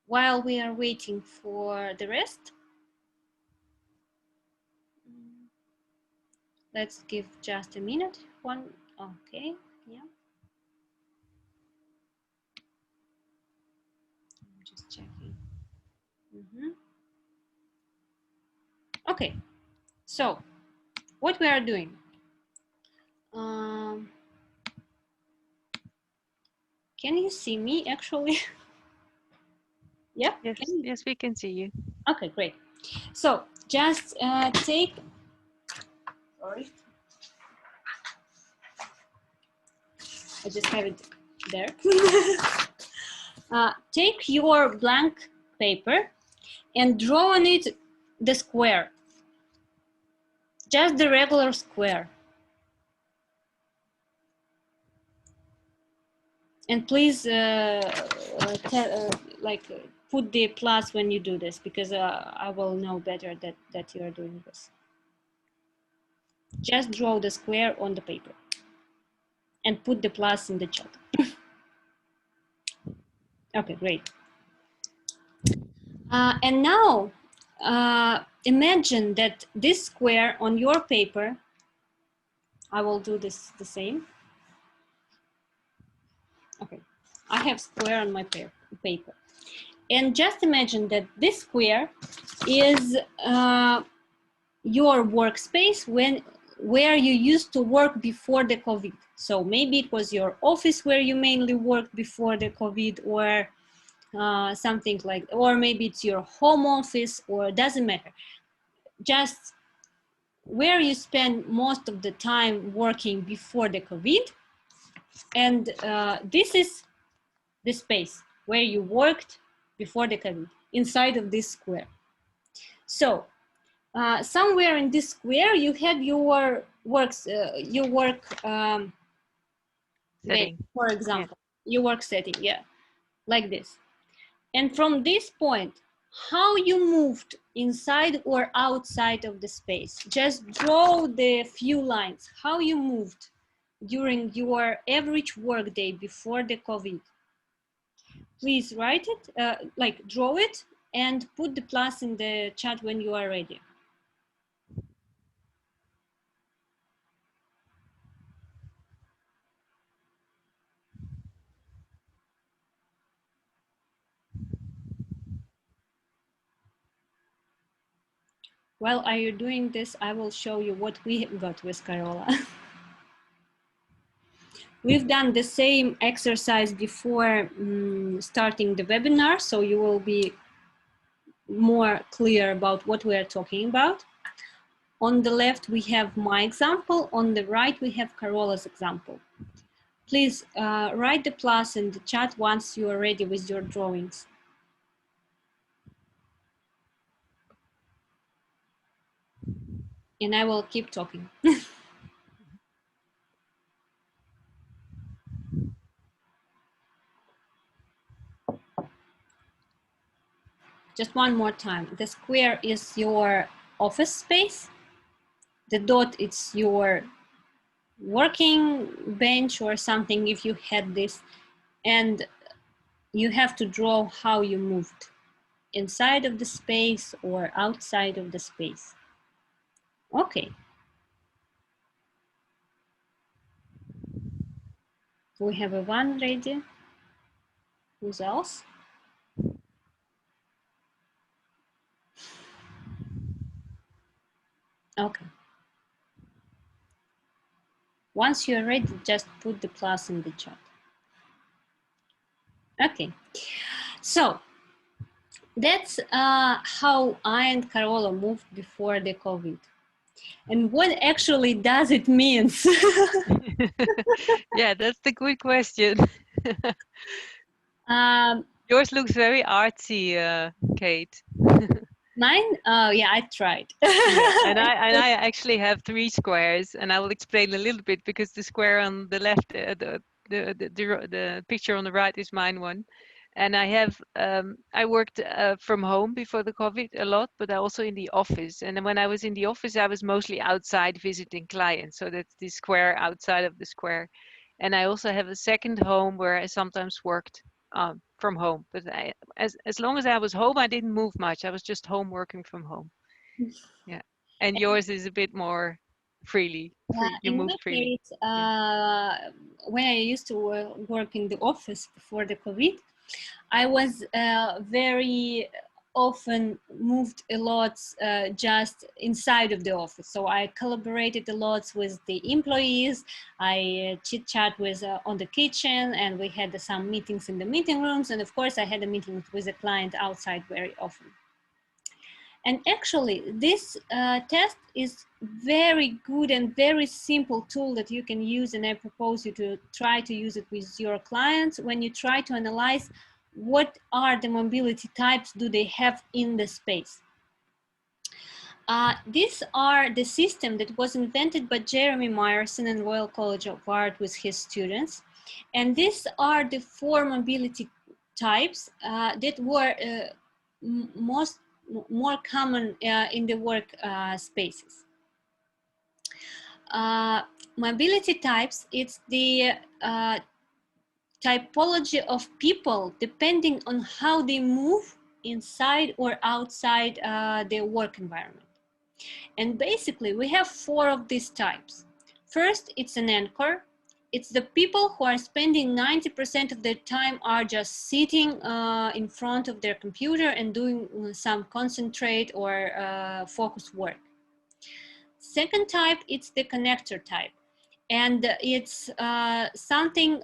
While we are waiting for the rest, let's give just a minute. Okay, yeah. I'm just checking. Okay, so what we are doing. Can you see me actually? Yeah. Yes, we can see you. Okay, great. So just take. Sorry. I just have it there. Take your blank paper and draw on it the square. Just the regular square. And please put the plus when you do this, because I will know better that you are doing this. Just draw the square on the paper and put the plus in the chat. Okay, great. And now imagine that this square on your paper, I will do this the same. Okay, I have square on my paper. And just imagine that this square is your workspace where you used to work before the COVID. So maybe it was your office where you mainly worked before the COVID, or something like, or maybe it's your home office, or doesn't matter. Just where you spend most of the time working before the COVID. And this is the space where you worked before the COVID, inside of this square. So somewhere in this square, you have your work setting, for example, your work setting, yeah, like this. And from this point, how you moved inside or outside of the space. Just draw the few lines, how you moved during your average work day before the COVID. Please write it, like draw it, and put the plus in the chat when you are ready. While are you doing this, I will show you what we got with Carola. We've done the same exercise before starting the webinar, so you will be more clear about what we are talking about. On the left, we have my example. On the right, we have Carola's example. Please write the plus in the chat once you are ready with your drawings. And I will keep talking. Just one more time. The square is your office space. The dot is your working bench or something if you had this. And you have to draw how you moved inside of the space or outside of the space. Okay. We have a one ready. Who's else? Okay. Once you're ready, just put the plus in the chat. Okay. So that's how I and Carola moved before the COVID. And what actually does it mean? Yeah, that's the good question. um, Yours looks very artsy, Kate. Mine? Oh, yeah, I tried. Yeah, and I actually have 3 squares, and I will explain a little bit because the square on the left, the picture on the right is mine one, and I have I worked from home before the COVID a lot, but I also in the office. And then when I was in the office, I was mostly outside visiting clients, so that's the square outside of the square. And I also have a second home where I sometimes worked from home, but as long as I was home, I didn't move much. I was just home working from home. Yeah, and yours is a bit more freely. You In my moved freely. case, when I used to work in the office before the COVID, I was very often moved a lot just inside of the office. So I collaborated a lot with the employees. I chit chat with on the kitchen, and we had some meetings in the meeting rooms. And of course, I had a meeting with a client outside very often. And actually, this test is very good and very simple tool that you can use, and I propose you to try to use it with your clients when you try to analyze what are the mobility types do they have in the space. These are the system that was invented by Jeremy Myerson in Royal College of Art with his students. And these are the 4 mobility types that were more common in the work spaces. Mobility types, it's the typology of people depending on how they move inside or outside their work environment. And basically, we have 4 of these types. First, it's an anchor. It's the people who are spending 90% of their time are just sitting in front of their computer and doing some concentrate or focus work. Second type, it's the connector type. And it's something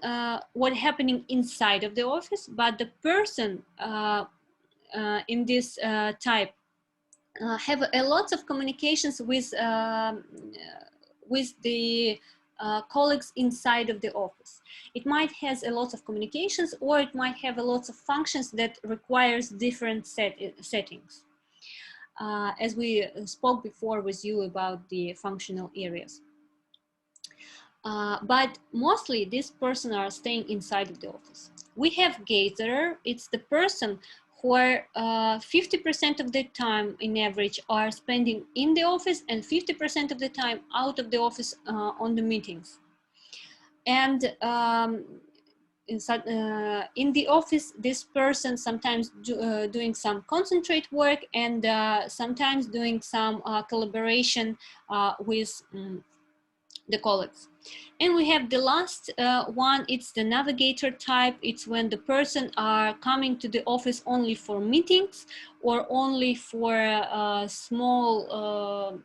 what happening inside of the office, but the person in this type have a lot of communications with the colleagues inside of the office. It might has a lot of communications, or it might have a lot of functions that requires different settings. As we spoke before with you about the functional areas. But mostly these persons are staying inside of the office. We have gatherer. It's the person who are 50% of the time in average are spending in the office, and 50% of the time out of the office on the meetings. And in the office, this person sometimes doing some concentrate work, and sometimes doing some collaboration with the colleagues. And we have the last one, it's the navigator type. It's when the person are coming to the office only for meetings or only for small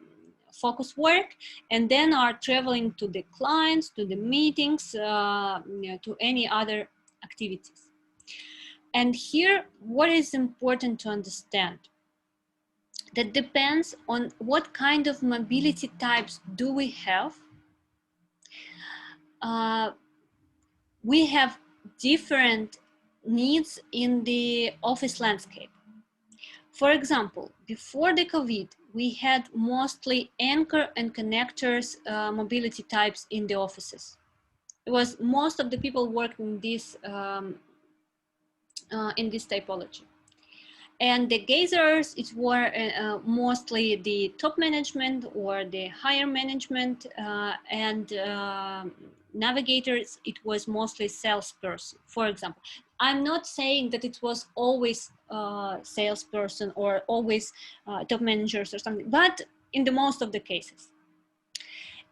focus work, and then are traveling to the clients, to the meetings, to any other activities. And here, what is important to understand? That depends on what kind of mobility types do we have. We have different needs in the office landscape. For example, before the COVID, we had mostly anchor and connectors mobility types in the offices. It was most of the people working in this typology. And the gazers, it were mostly the top management or the higher management, and navigators, it was mostly salesperson, for example. I'm not saying that it was always salesperson or always top managers or something, but in the most of the cases.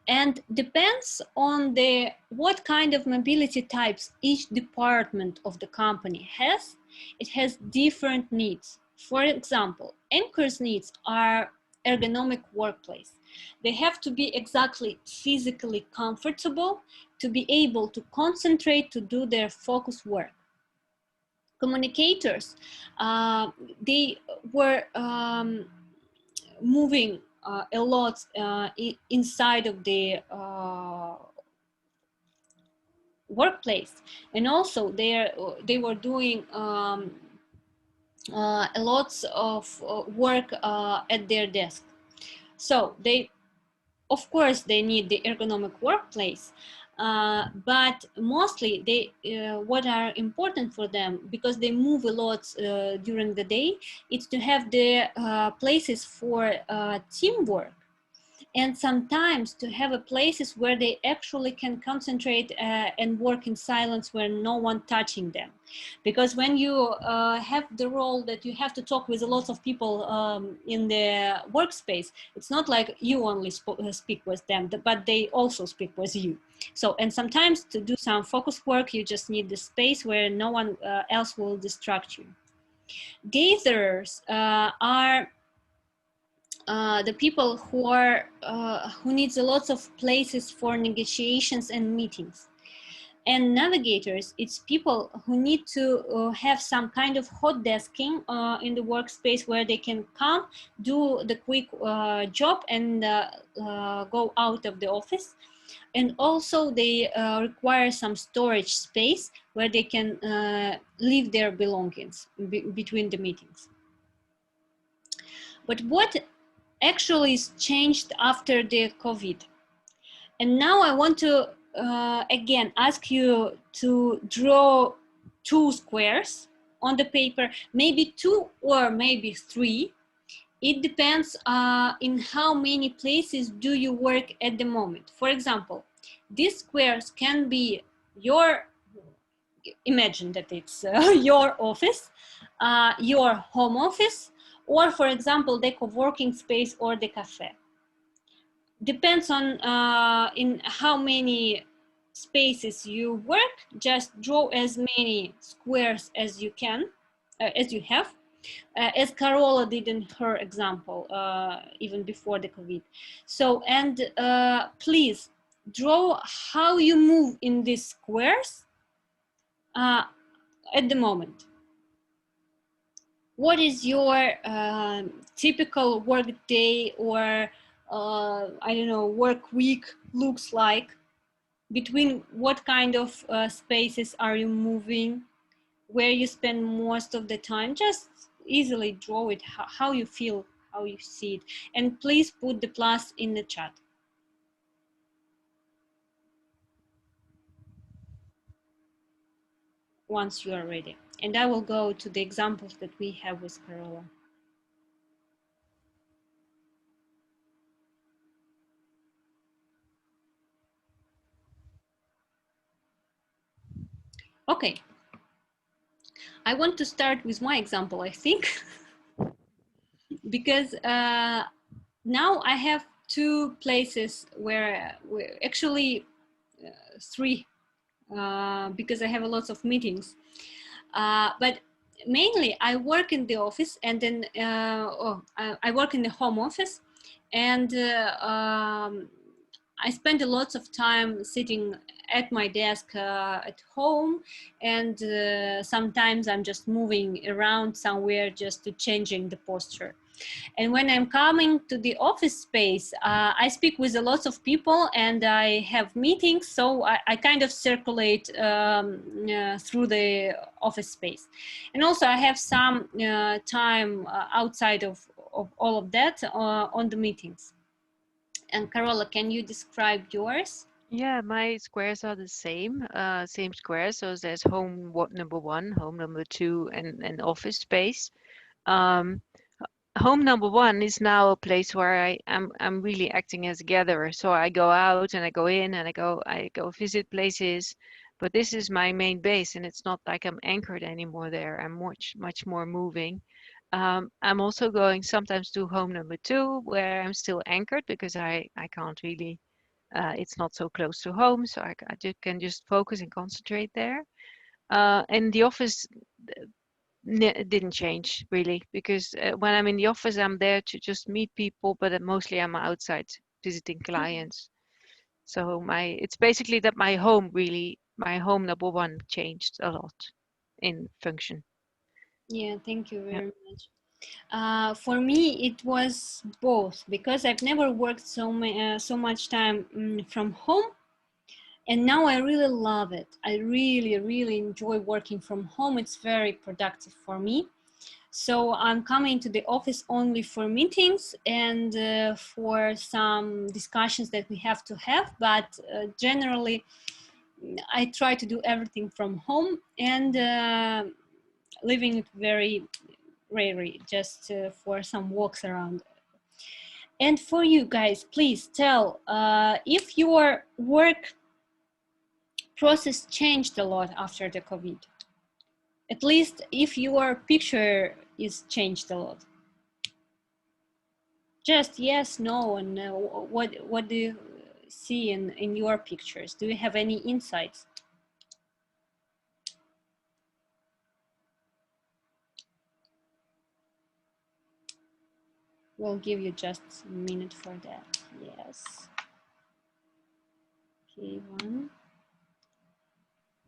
And depends on what kind of mobility types each department of the company has. It has different needs. For example, anchors' needs are ergonomic workplace. They have to be exactly physically comfortable to be able to concentrate to do their focus work. Communicators, they were moving a lot inside of the workplace, and also they were doing a lot of work at their desk. So they, of course, they need the ergonomic workplace, but mostly they what are important for them, because they move a lot during the day, it's to have the places for teamwork, and sometimes to have a places where they actually can concentrate and work in silence, where no one touching them. Because when you have the role that you have to talk with a lot of people in the workspace, it's not like you only speak with them, but they also speak with you. So, and sometimes to do some focus work, you just need the space where no one else will distract you. Gatherers are the people who are who needs a lot of places for negotiations and meetings. And navigators, it's people who need to have some kind of hot desking in the workspace, where they can come, do the quick job, and go out of the office. And also they require some storage space where they can leave their belongings between the meetings. But what actually is changed after the COVID? And now I want to again ask you to draw 2 squares on the paper, maybe 2 or maybe 3. It depends in how many places do you work at the moment. For example, these squares can be your, imagine that it's your office, your home office, or for example, the co-working space or the cafe. Depends on in how many spaces you work. Just draw as many squares as you can, as you have, as Carola did in her example, even before the COVID. So, and please draw how you move in these squares at the moment. What is your typical work day, or I don't know, work week looks like? Between what kind of spaces are you moving? Where you spend most of the time? Just easily draw it, how you feel, how you see it. And please put the plus in the chat once you are ready. And I will go to the examples that we have with Carola. Okay, I want to start with my example, I think, because now I have 2 places where actually 3, because I have a lot of meetings. But mainly I work in the office, and then I work in the home office, and I spend a lot of time sitting at my desk at home, and sometimes I'm just moving around somewhere just to changing the posture. And when I'm coming to the office space, I speak with a lot of people and I have meetings, so I kind of circulate through the office space. And also I have some time outside of all of that on the meetings. And Carola, can you describe yours? Yeah, my squares are the same, same square. So there's home number 1, home number 2, and office space. Home number 1 is now a place where I'm really acting as a gatherer. So I go out and I go in and I go visit places, but this is my main base, and it's not like I'm anchored anymore there. I'm much more moving. I'm also going sometimes to home number 2, where I'm still anchored because I can't really. It's not so close to home, so I can just focus and concentrate there. And the office didn't change really, because when I'm in the office, I'm there to just meet people, but mostly I'm outside visiting clients. So it's basically that my home number 1 changed a lot in function. Yeah, thank you very much. For me, it was both, because I've never worked so much time from home, and now I really love it. I really enjoy working from home. It's very productive for me. So I'm coming to the office only for meetings and for some discussions that we have to have, but generally I try to do everything from home, and leaving it very rarely, just for some walks around. And for you guys, please tell if your work process changed a lot after the COVID. At least if your picture is changed a lot. Just yes, no, and what do you see in your pictures? Do you have any insights? We'll give you just a minute for that. Yes. Okay, one.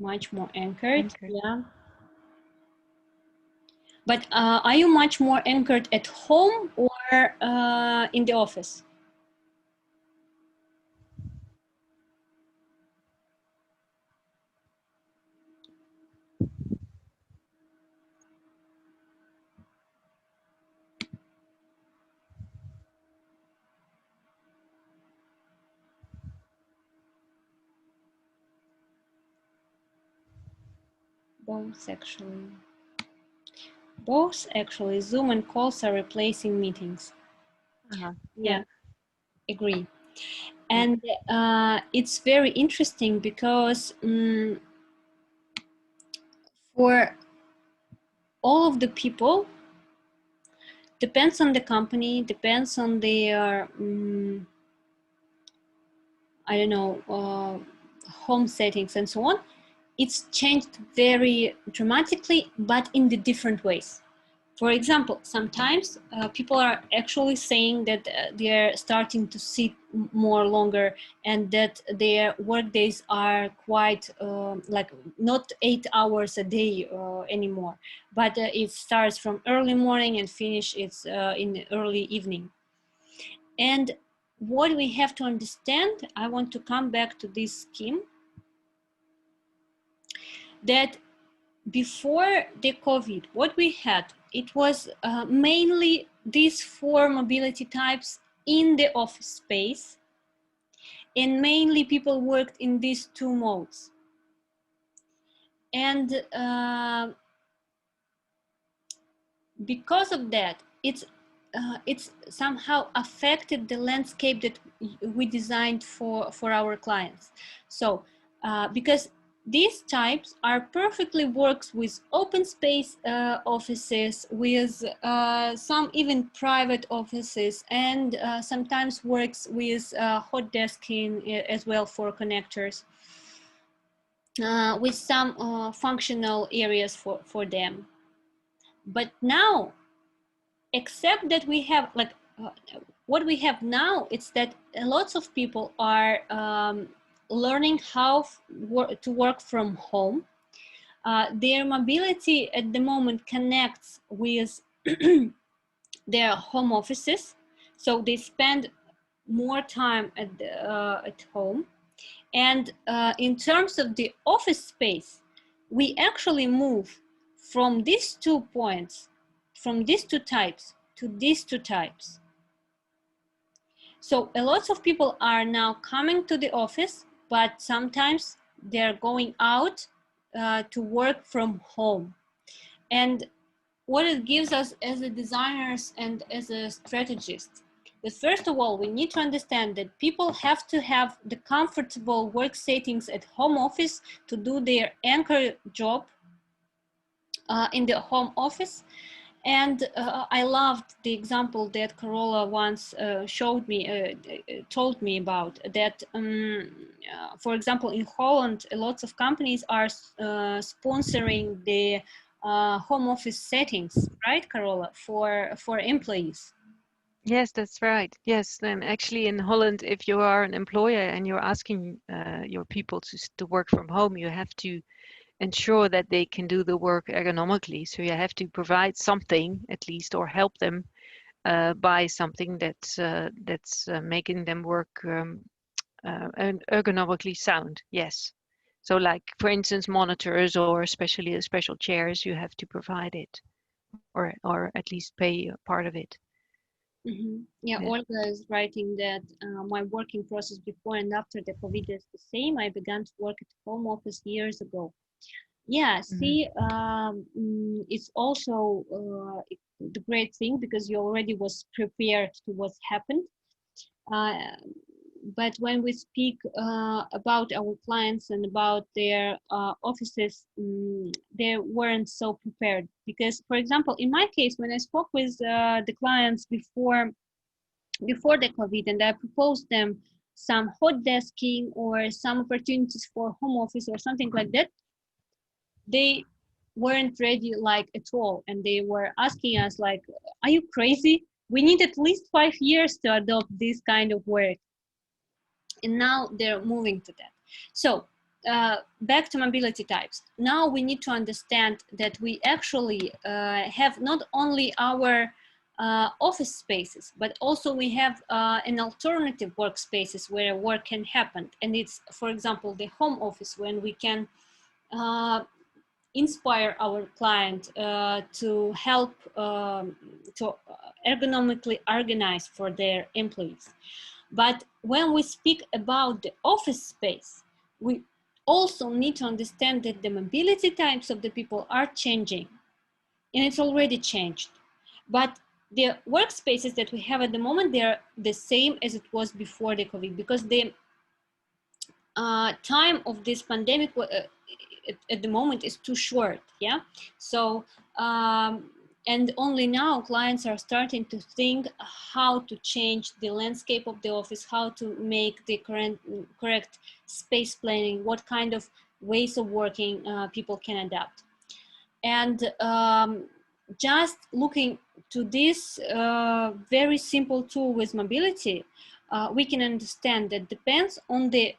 Much more anchored. Yeah. But are you much more anchored at home or in the office? Both actually. Both actually. Zoom and calls are replacing meetings. Yeah, agree. And it's very interesting because for all of the people, depends on the company, depends on their, I don't know, home settings and so on. It's changed very dramatically, but in the different ways. For example, sometimes people are actually saying that they're starting to sit more longer, and that their work days are quite like not 8 hours a day anymore, but it starts from early morning and finish it's in the early evening. And what we have to understand, I want to come back to this scheme, that before the COVID, what we had, it was mainly these 4 mobility types in the office space, and mainly people worked in these 2 modes. And because of that, it's somehow affected the landscape that we designed for our clients. So because these types are perfectly works with open space offices, with some even private offices, and sometimes works with hot desking as well for connectors, with some functional areas for them. But now, except that we have like what we have now, it's that lots of people are learning how to work from home. Their mobility at the moment connects with their home offices, so they spend more time at home. And in terms of the office space, we actually move from these 2 points, from these 2 types to these 2 types. So a lot of people are now coming to the office, but sometimes they're going out to work from home. And what it gives us as a designers and as a strategist, that first of all, we need to understand that people have to have the comfortable work settings at home office to do their anchor job in the home office. And I loved the example that Carola once told me about, that for example, in Holland, lots of companies are sponsoring the home office settings, right, Carola, for employees? Yes, that's right. Yes, and actually in Holland, if you are an employer and you're asking your people to work from home, you have to ensure that they can do the work ergonomically. So you have to provide something at least, or help them by something that's making them work and ergonomically sound. Yes. So like, for instance, monitors, or especially special chairs, you have to provide it, or at least pay a part of it. Mm-hmm. Yeah, Yeah. Olga is writing that my working process before and after the COVID is the same. I began to work at home office years ago. Yeah, see, it's also the great thing, because you already was prepared to what's happened. But when we speak about our clients and about their offices, they weren't so prepared. Because, for example, in my case, when I spoke with the clients before the COVID, and I proposed them some hot desking or some opportunities for home office or something like that, they weren't ready like at all, and they were asking us like, are you crazy? We need at least 5 years to adopt this kind of work. And now they're moving to that. So back to mobility types. Now we need to understand that we actually have not only our office spaces, but also we have an alternative workspaces where work can happen. And it's, for example, the home office, when we can inspire our client to help to ergonomically organize for their employees. But when we speak about the office space, we also need to understand that the mobility types of the people are changing, and it's already changed. But the workspaces that we have at the moment, they are the same as it was before the COVID, because the time of this pandemic at the moment is too short. Yeah. So and only now clients are starting to think how to change the landscape of the office, how to make the correct space planning, what kind of ways of working people can adapt. And just looking to this very simple tool with mobility, we can understand that depends on the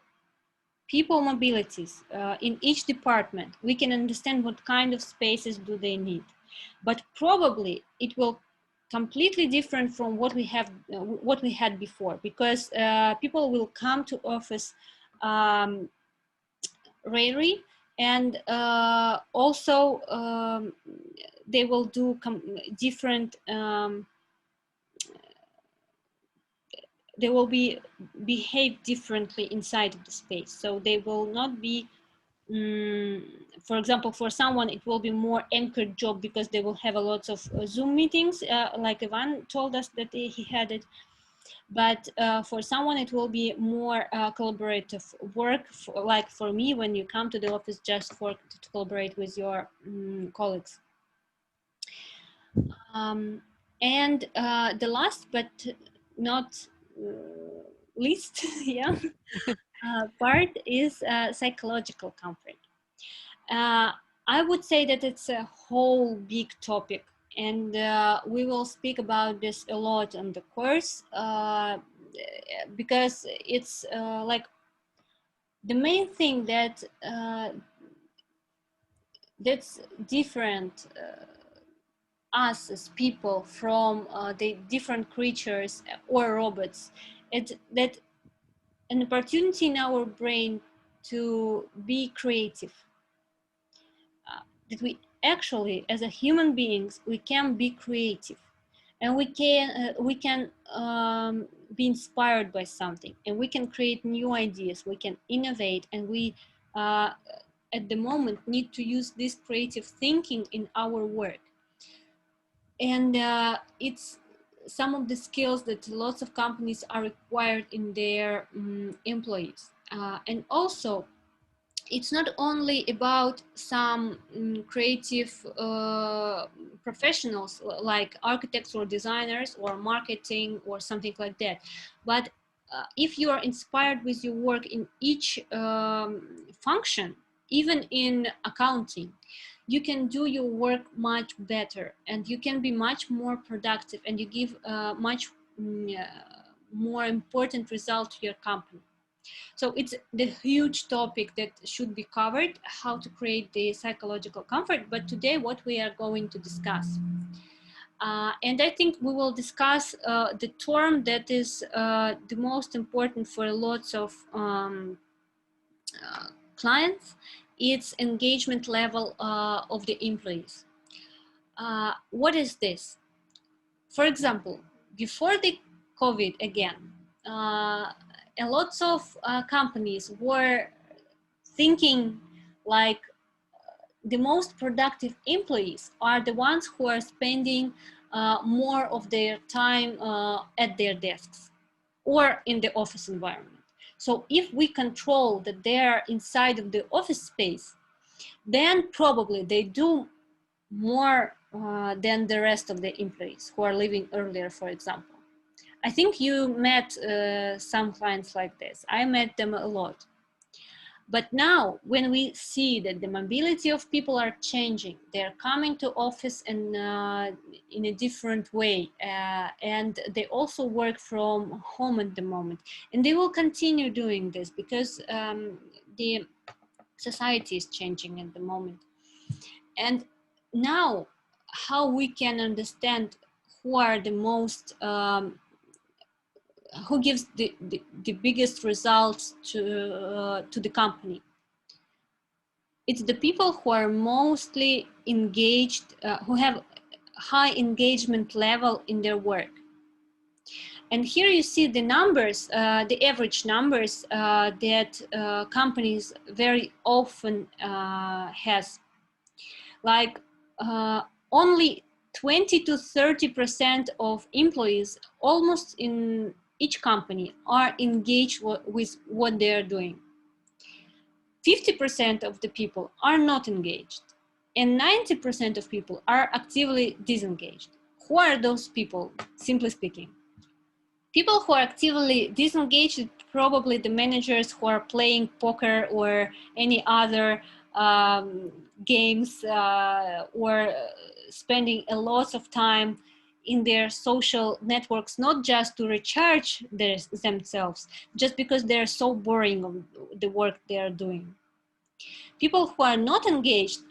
people mobilities in each department. We can understand what kind of spaces do they need. But probably it will completely different from what we had before, because people will come to office rarely, and also they will do different they will be behave differently inside of the space. So they will not be for example, for someone it will be more anchored job, because they will have a lot of Zoom meetings, like Ivan told us that he had it. But for someone it will be more collaborative work, like for me, when you come to the office just to collaborate with your colleagues. And the last but not least, yeah, part is psychological comfort. I would say that it's a whole big topic, and we will speak about this a lot on the course, because it's like the main thing that that's different us as people from the different creatures or robots. It's that an opportunity in our brain to be creative. That we actually, as a human beings, we can be creative, and we can be inspired by something, and we can create new ideas, we can innovate, and we at the moment need to use this creative thinking in our work. And it's some of the skills that lots of companies are required in their employees. And also, it's not only about some creative professionals like architects or designers or marketing or something like that, but if you are inspired with your work in each function, even in accounting, you can do your work much better, and you can be much more productive, and you give much more important result to your company. So it's the huge topic that should be covered, how to create the psychological comfort. But today what we are going to discuss. And I think we will discuss the term that is the most important for lots of clients. It's engagement level of the employees. What is this? For example, before the COVID again, a lot of companies were thinking like the most productive employees are the ones who are spending more of their time at their desks or in the office environment. So if we control that they're inside of the office space, then probably they do more than the rest of the employees who are leaving earlier, for example. I think you met some clients like this. I met them a lot. But now when we see that the mobility of people are changing, they're coming to office and in a different way, and they also work from home at the moment, and they will continue doing this because the society is changing at the moment. And now how we can understand who are the most who gives the biggest results to the company. It's the people who are mostly engaged, who have high engagement level in their work. And here you see the numbers, the average numbers that companies very often has. Like only 20 to 30% of employees almost in each company are engaged with what they are doing. 50% of the people are not engaged, and 90% of people are actively disengaged. Who are those people, simply speaking? People who are actively disengaged are probably the managers who are playing poker or any other games or spending a lot of time in their social networks, not just to recharge themselves, just because they're so boring of the work they are doing. People who are not engaged,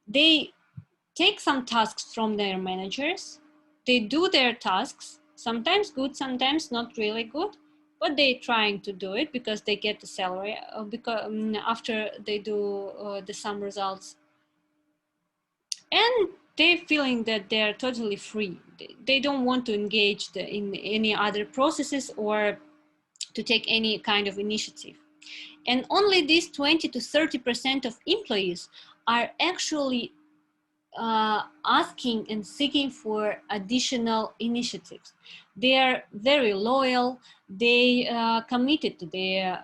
they take some tasks from their managers, they do their tasks, sometimes good, sometimes not really good, but they're trying to do it because they get the salary after they do the some results. And they're feeling that they're totally free. They don't want to engage in any other processes or to take any kind of initiative. And only these 20 to 30% of employees are actually asking and seeking for additional initiatives. They are very loyal, they committed to their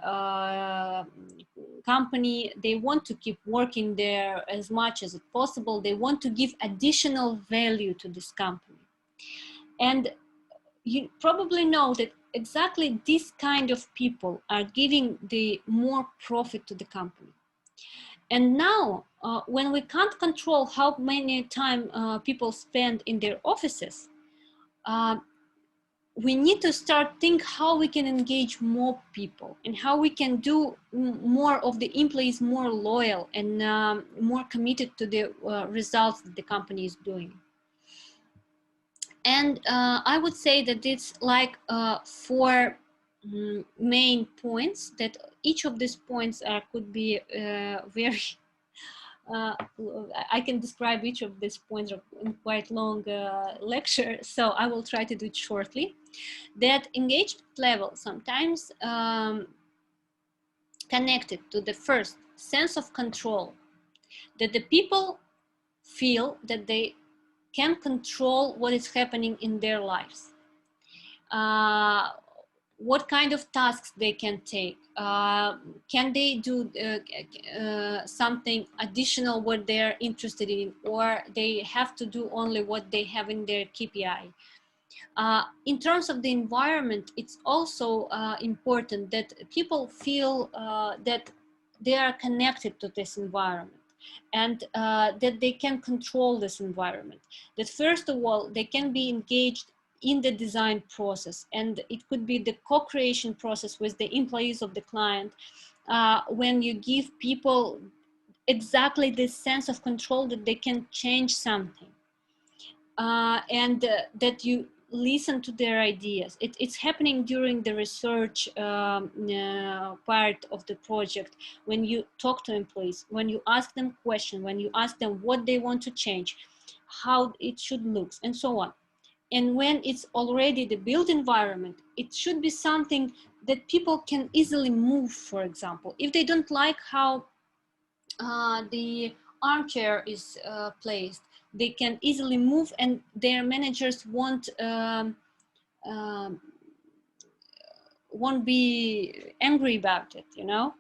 company, they want to keep working there as much as possible, they want to give additional value to this company. And you probably know that exactly this kind of people are giving the more profit to the company. And now, when we can't control how many time people spend in their offices, we need to start think how we can engage more people and how we can do more of the employees more loyal and more committed to the results that the company is doing. And I would say that it's like 4 main points, that each of these points could be very I can describe each of these points in quite long lecture, so I will try to do it shortly. That engagement level sometimes connected to the first sense of control, that the people feel that they can control what is happening in their lives. What kind of tasks they can take, can they do something additional what they're interested in, or they have to do only what they have in their KPI. In terms of the environment, it's also important that people feel that they are connected to this environment, and that they can control this environment, that first of all they can be engaged in the design process, and it could be the co-creation process with the employees of the client, when you give people exactly this sense of control that they can change something, and that you listen to their ideas. It's happening during the research part of the project, when you talk to employees, when you ask them questions, when you ask them what they want to change, how it should look, and so on. And when it's already the built environment, it should be something that people can easily move. For example, if they don't like how the armchair is placed, they can easily move, and their managers won't be angry about it, you know.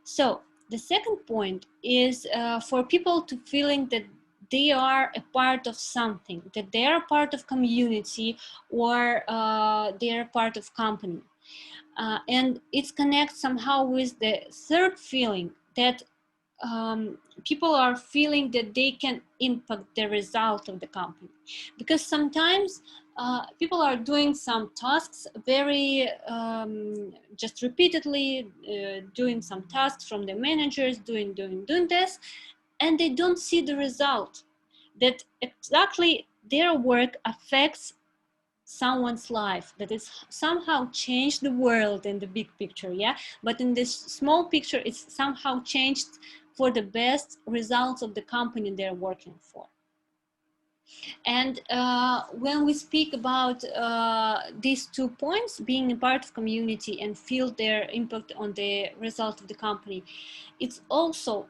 So the second point is for people to feeling that they are a part of something, that they are part of community, or they are part of company. And it connects somehow with the third feeling, that people are feeling that they can impact the result of the company. Because sometimes people are doing some tasks very just repeatedly, doing some tasks from the managers, doing this, and they don't see the result, that exactly their work affects someone's life, that it's somehow changed the world in the big picture, yeah, but in this small picture it's somehow changed for the best results of the company they're working for. And when we speak about these 2 points, being a part of community and feel their impact on the result of the company, it's also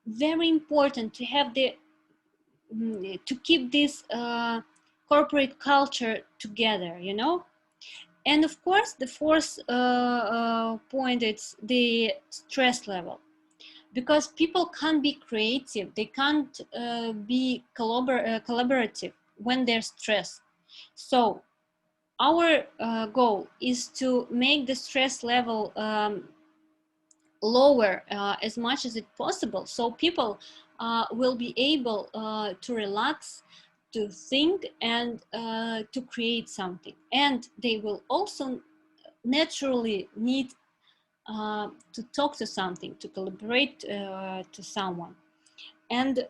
very important to have to keep this corporate culture together, you know. And of course, the fourth point, it's the stress level. Because people can't be creative, they can't be collaborative when they're stressed. So our goal is to make the stress level lower as much as it's possible, so people will be able to relax, to think, and to create something. And they will also naturally need to talk to something, to collaborate to someone. And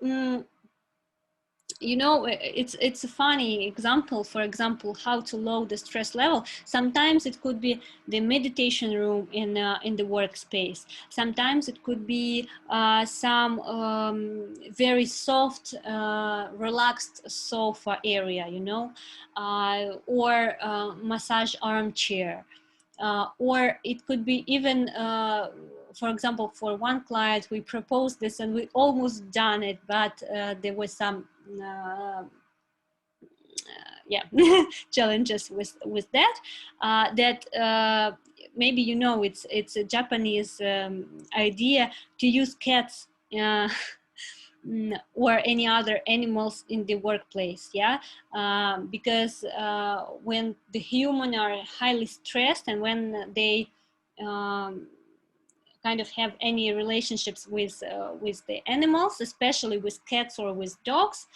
you know, it's a funny example. For example, how to lower the stress level. Sometimes it could be the meditation room in the workspace. Sometimes it could be some very soft, relaxed sofa area, you know, or massage armchair. Or it could be even, for example, for one client, we proposed this and we almost done it, but there was some yeah challenges with that. Maybe you know, it's a Japanese idea to use cats or any other animals in the workplace, yeah, because when the human are highly stressed, and when they kind of have any relationships with the animals, especially with cats or with dogs,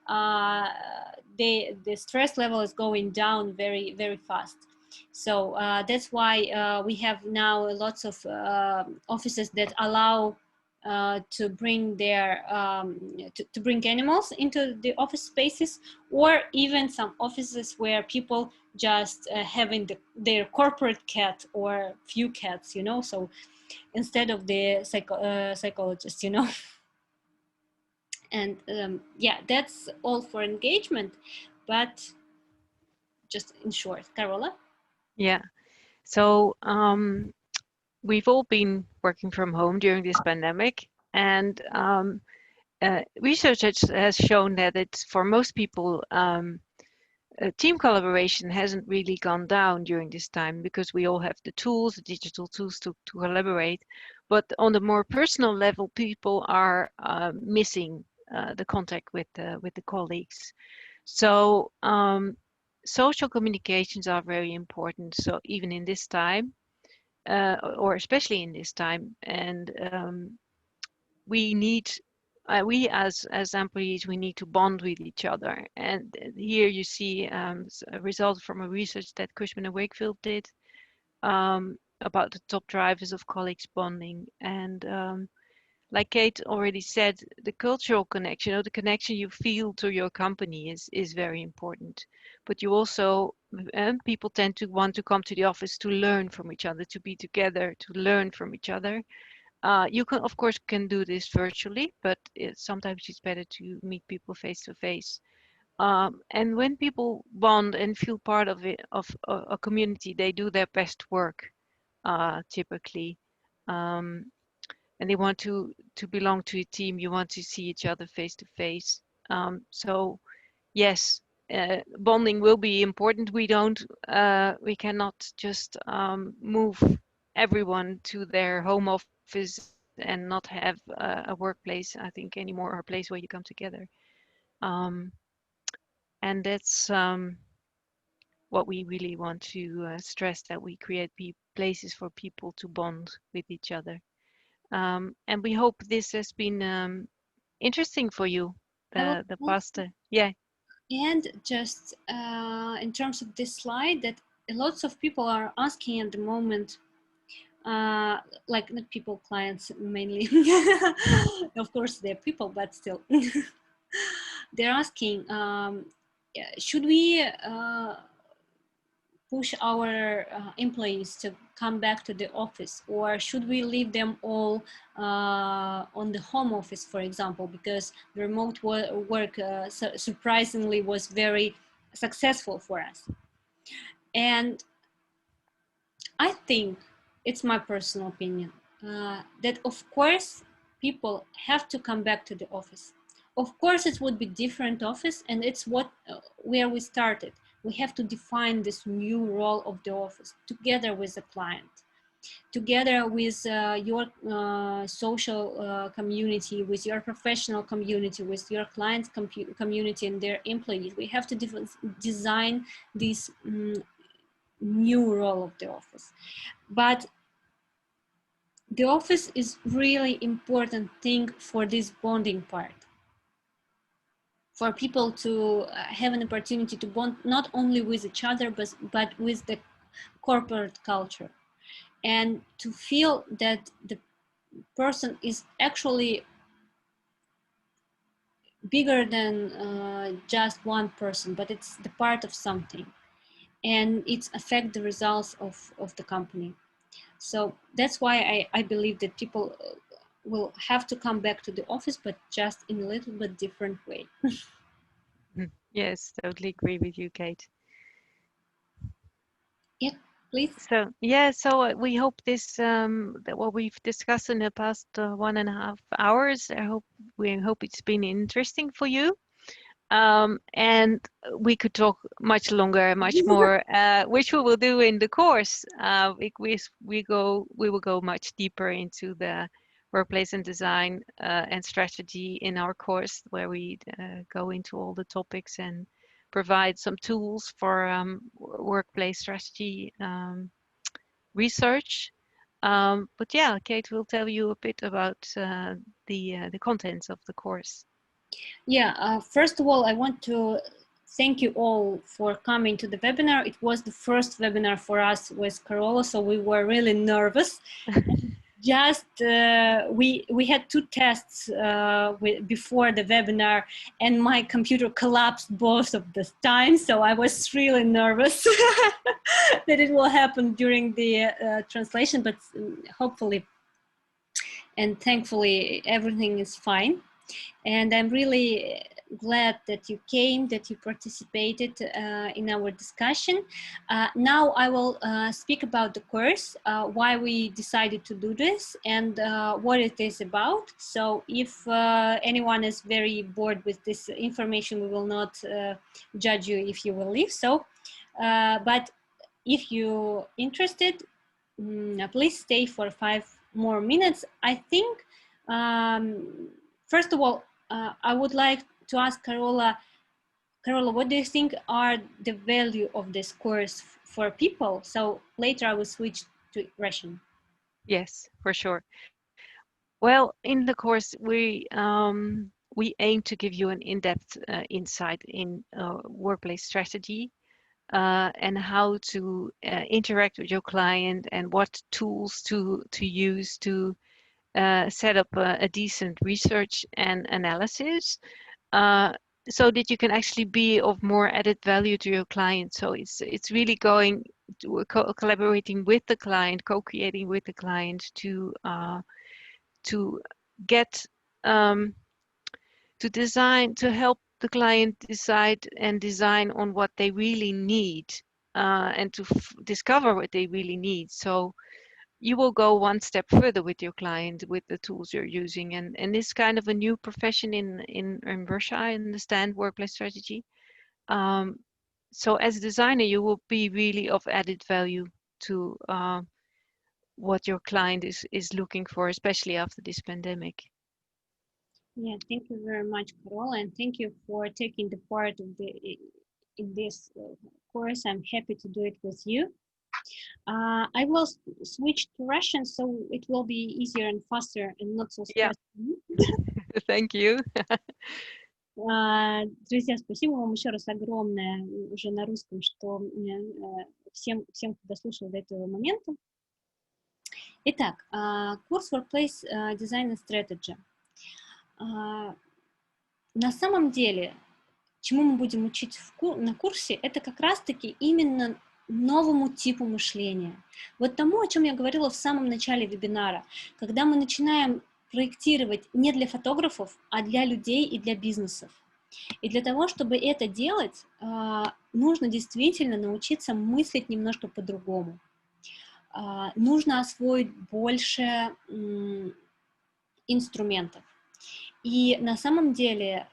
the stress level is going down very, very fast. So that's why we have now lots of offices that allow to bring their to bring animals into the office spaces, or even some offices where people just having their corporate cat or few cats, you know, so instead of the psychologist, you know. And yeah, that's all for engagement, but just in short, Carola. Yeah, so we've all been working from home during this pandemic, and research has shown that it's, for most people, team collaboration hasn't really gone down during this time, because we all have the tools, the digital tools to collaborate. But on the more personal level, people are missing the contact with the colleagues. So social communications are very important. So even in this time, or especially in this time, and we need we as employees, we need to bond with each other. And here you see a result from a research that Cushman and Wakefield did about the top drivers of colleagues bonding. And like Kate already said, the cultural connection, or the connection you feel to your company is very important. But you also, people tend to want to come to the office to learn from each other, to be together, to learn from each other. You can, of course, do this virtually, but sometimes it's better to meet people face to face. And when people bond and feel part of it, of a community, they do their best work, typically. And they want to belong to a team. You want to see each other face to face. So yes, bonding will be important. We cannot just move everyone to their home office and not have a workplace, I think, anymore, or a place where you come together. And that's what we really want to stress, that we create places for people to bond with each other. And we hope this has been interesting for you, the past, yeah. And just in terms of this slide, that lots of people are asking at the moment, like not people, clients mainly. Of course, they're people, but still, they're asking, should we push our employees to come back to the office, or should we leave them all on the home office, for example, because the remote work surprisingly was very successful for us. And I think, it's my personal opinion, that of course people have to come back to the office. Of course it would be different office, and it's what where we started. We have to define this new role of the office together with the client, together with your social community, with your professional community, with your clients community and their employees. We have to design this new role of the office. But the office is really important thing for this bonding part, for people to have an opportunity to bond not only with each other, but with the corporate culture, and to feel that the person is actually bigger than just one person, but it's the part of something, and it affects the results of the company. So that's why I believe that people will have to come back to the office, but just in a little bit different way. Yes, totally agree with you, Kate. Yeah, please. So yeah, so we hope this that what we've discussed in the past 1.5 hours, we hope it's been interesting for you. And we could talk much longer, much more, which we will do in the course. We will go much deeper into the workplace and design and strategy in our course, where we go into all the topics and provide some tools for workplace strategy research. But yeah, Kate will tell you a bit about the contents of the course. Yeah, first of all, I want to thank you all for coming to the webinar. It was the first webinar for us with Carola, so we were really nervous. Just we had 2 tests before the webinar, and my computer collapsed both of the times, so I was really nervous that it will happen during the translation, but hopefully and thankfully everything is fine. And I'm really glad that you came, that you participated in our discussion. Now I will speak about the course, why we decided to do this, and what it is about. So if anyone is very bored with this information, we will not judge you if you will leave. So, but if you're interested, please stay for 5 more minutes. I think, first of all, I would like to ask Carola, what do you think are the value of this course for people? So later I will switch to Russian. Yes, for sure. Well, in the course, we aim to give you an in-depth insight in workplace strategy and how to interact with your client and what tools to use to set up a decent research and analysis so that you can actually be of more added value to your client. So it's really going to collaborating with the client, co-creating with the client to get to design, to help the client decide and design on what they really need and to discover what they really need. So you will go one step further with your client with the tools you're using. And this kind of a new profession in Russia, I understand workplace strategy. So as a designer, you will be really of added value to what your client is looking for, especially after this pandemic. Yeah, thank you very much, Carola, and thank you for taking the part of in this course. I'm happy to do it with you. I will switch to Russian, so it will be easier and faster and not so stressful. Yeah. Thank you. Друзья, спасибо вам еще раз огромное уже на русском, что всем, кто дослушал до этого момента. Итак, курс Workplace Design and Strategy. На самом деле, чему мы будем учить на курсе, это как раз-таки именно новому типу мышления. Вот тому, о чем я говорила в самом начале вебинара, когда мы начинаем проектировать не для фотографов, а для людей и для бизнесов. И для того, чтобы это делать, нужно действительно научиться мыслить немножко по-другому. Нужно освоить больше инструментов. И на самом деле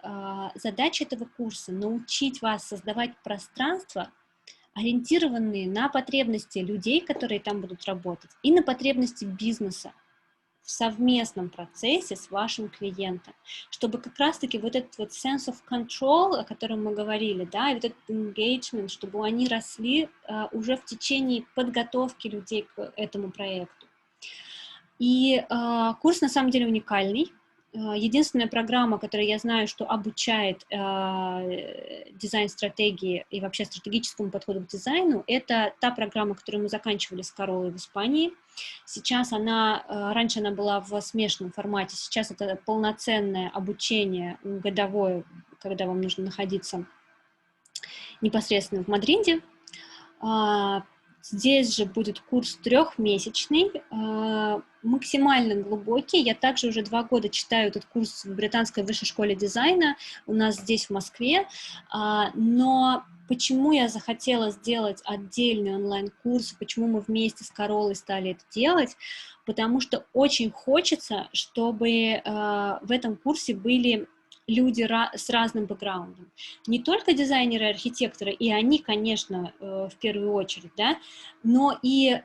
задача этого курса — научить вас создавать пространства, ориентированные на потребности людей, которые там будут работать, и на потребности бизнеса в совместном процессе с вашим клиентом, чтобы как раз-таки вот этот вот sense of control, о котором мы говорили, да, и вот этот engagement, чтобы они росли уже в течение подготовки людей к этому проекту. И курс на самом деле уникальный. Единственная программа, которая я знаю, что обучает дизайн-стратегии и вообще стратегическому подходу к дизайну, это та программа, которую мы заканчивали с Каролой в Испании. Сейчас раньше она была в смешанном формате, сейчас это полноценное обучение годовое, когда вам нужно находиться непосредственно в Мадриде. Здесь же будет курс трехмесячный, максимально глубокий. Я также уже 2 года читаю этот курс в Британской высшей школе дизайна у нас здесь, в Москве. Но почему я захотела сделать отдельный онлайн-курс, почему мы вместе с Каролой стали это делать? Потому что очень хочется, чтобы в этом курсе были люди с разным бэкграундом. Не только дизайнеры и архитекторы, и они, конечно, в первую очередь, да, но и,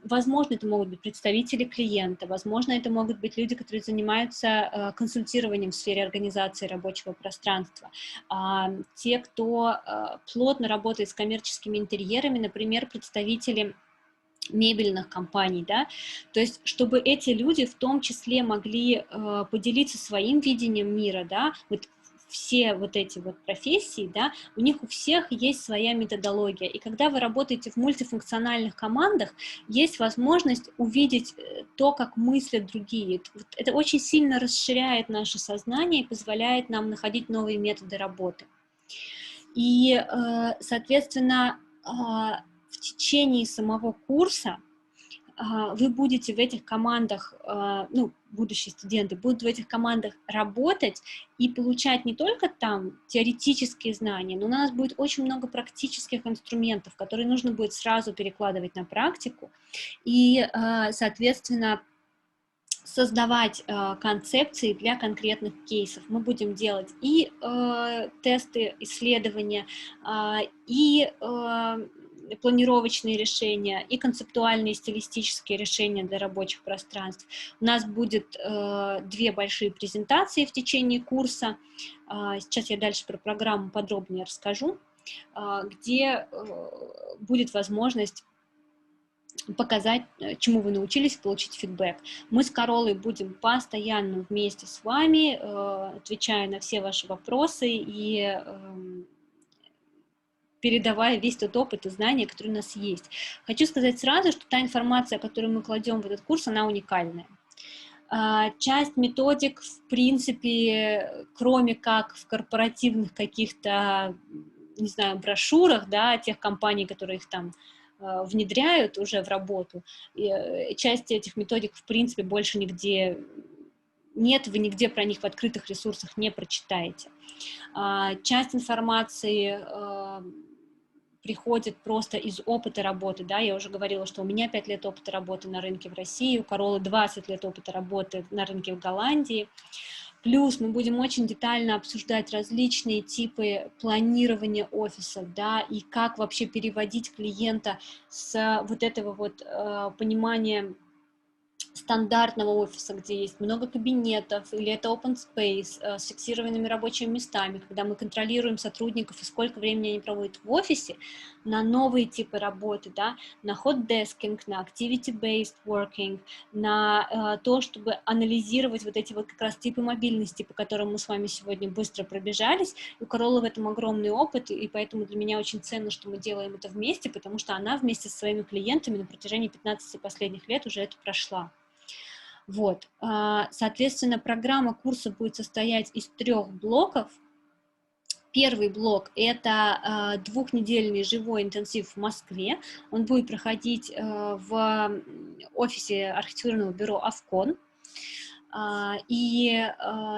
возможно, это могут быть представители клиента, возможно, это могут быть люди, которые занимаются консультированием в сфере организации рабочего пространства, те, кто плотно работает с коммерческими интерьерами, например, представители мебельных компаний, да, то есть чтобы эти люди в том числе могли поделиться своим видением мира, да, вот все вот эти вот профессии, да, у них у всех есть своя методология, и когда вы работаете в мультифункциональных командах, есть возможность увидеть то, как мыслят другие. Это очень сильно расширяет наше сознание и позволяет нам находить новые методы работы. И, соответственно, в течение самого курса вы будете в этих командах, ну, будущие студенты будут в этих командах работать и получать не только там теоретические знания, но у нас будет очень много практических инструментов, которые нужно будет сразу перекладывать на практику и, соответственно, создавать концепции для конкретных кейсов. Мы будем делать и тесты, исследования, и планировочные решения, и концептуальные стилистические решения для рабочих пространств. У нас будет 2 большие презентации в течение курса. Сейчас я дальше про программу подробнее расскажу, где будет возможность показать, чему вы научились, получить фидбэк. Мы с Каролой будем постоянно вместе с вами, отвечая на все ваши вопросы и передавая весь тот опыт и знания, которые у нас есть. Хочу сказать сразу, что та информация, которую мы кладем в этот курс, она уникальная. Часть методик, в принципе, кроме как в корпоративных каких-то, не знаю, брошюрах, да, тех компаний, которые их там внедряют уже в работу, и часть этих методик, в принципе, больше нигде нет, вы нигде про них в открытых ресурсах не прочитаете. Часть информации приходит просто из опыта работы, да, я уже говорила, что у меня 5 лет опыта работы на рынке в России, у Каролы 20 лет опыта работы на рынке в Голландии, плюс мы будем очень детально обсуждать различные типы планирования офисов, да, и как вообще переводить клиента с вот этого вот понимания стандартного офиса, где есть много кабинетов, или это open space с фиксированными рабочими местами, когда мы контролируем сотрудников и сколько времени они проводят в офисе, на новые типы работы, да, на hot desking, на activity-based working, на то, чтобы анализировать вот эти вот как раз типы мобильности, по которым мы с вами сегодня быстро пробежались. У Каролы в этом огромный опыт, и поэтому для меня очень ценно, что мы делаем это вместе, потому что она вместе со своими клиентами на протяжении 15 последних лет уже это прошла. Вот, соответственно, программа курса будет состоять из 3 блоков. Первый блок – это двухнедельный живой интенсив в Москве. Он будет проходить в офисе архитектурного бюро «Авкон». И,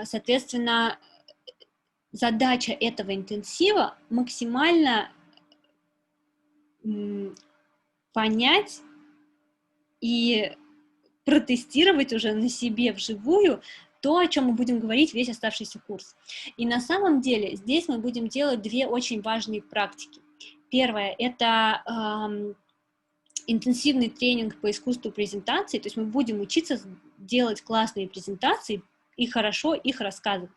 соответственно, задача этого интенсива – максимально понять и протестировать уже на себе вживую то, о чем мы будем говорить весь оставшийся курс. И на самом деле здесь мы будем делать 2 очень важные практики. Первое – это интенсивный тренинг по искусству презентации, то есть мы будем учиться делать классные презентации и хорошо их рассказывать.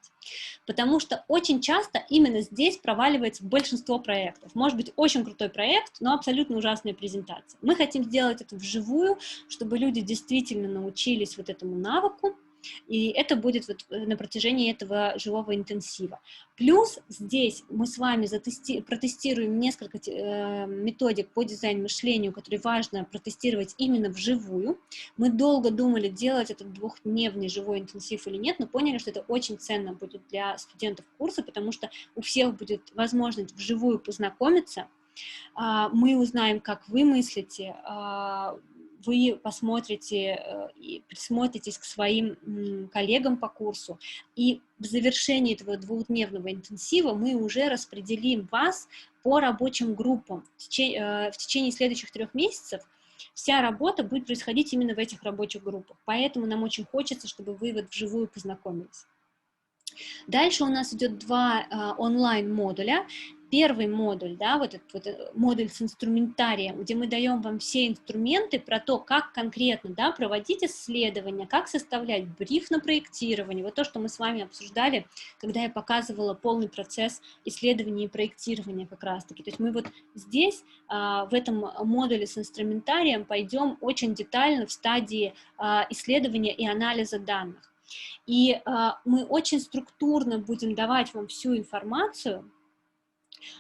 Потому что очень часто именно здесь проваливается большинство проектов. Может быть, очень крутой проект, но абсолютно ужасная презентация. Мы хотим сделать это вживую, чтобы люди действительно научились вот этому навыку, и это будет вот на протяжении этого живого интенсива. Плюс здесь мы с вами протестируем несколько методик по дизайн-мышлению, которые важно протестировать именно вживую. Мы долго думали, делать этот 2-дневный живой интенсив или нет, но поняли, что это очень ценно будет для студентов курса, потому что у всех будет возможность вживую познакомиться. Мы узнаем, как вы мыслите, вы посмотрите и присмотритесь к своим коллегам по курсу, и в завершении этого 2-дневного интенсива мы уже распределим вас по рабочим группам. В течение следующих 3 месяцев вся работа будет происходить именно в этих рабочих группах, поэтому нам очень хочется, чтобы вы вот вживую познакомились. Дальше у нас идет 2 онлайн-модуля. Первый модуль, да, вот этот модуль с инструментарием, где мы даем вам все инструменты про то, как конкретно, да, проводить исследования, как составлять бриф на проектирование, вот то, что мы с вами обсуждали, когда я показывала полный процесс исследования и проектирования как раз-таки. То есть мы вот здесь, в этом модуле с инструментарием, пойдем очень детально в стадии исследования и анализа данных. И мы очень структурно будем давать вам всю информацию,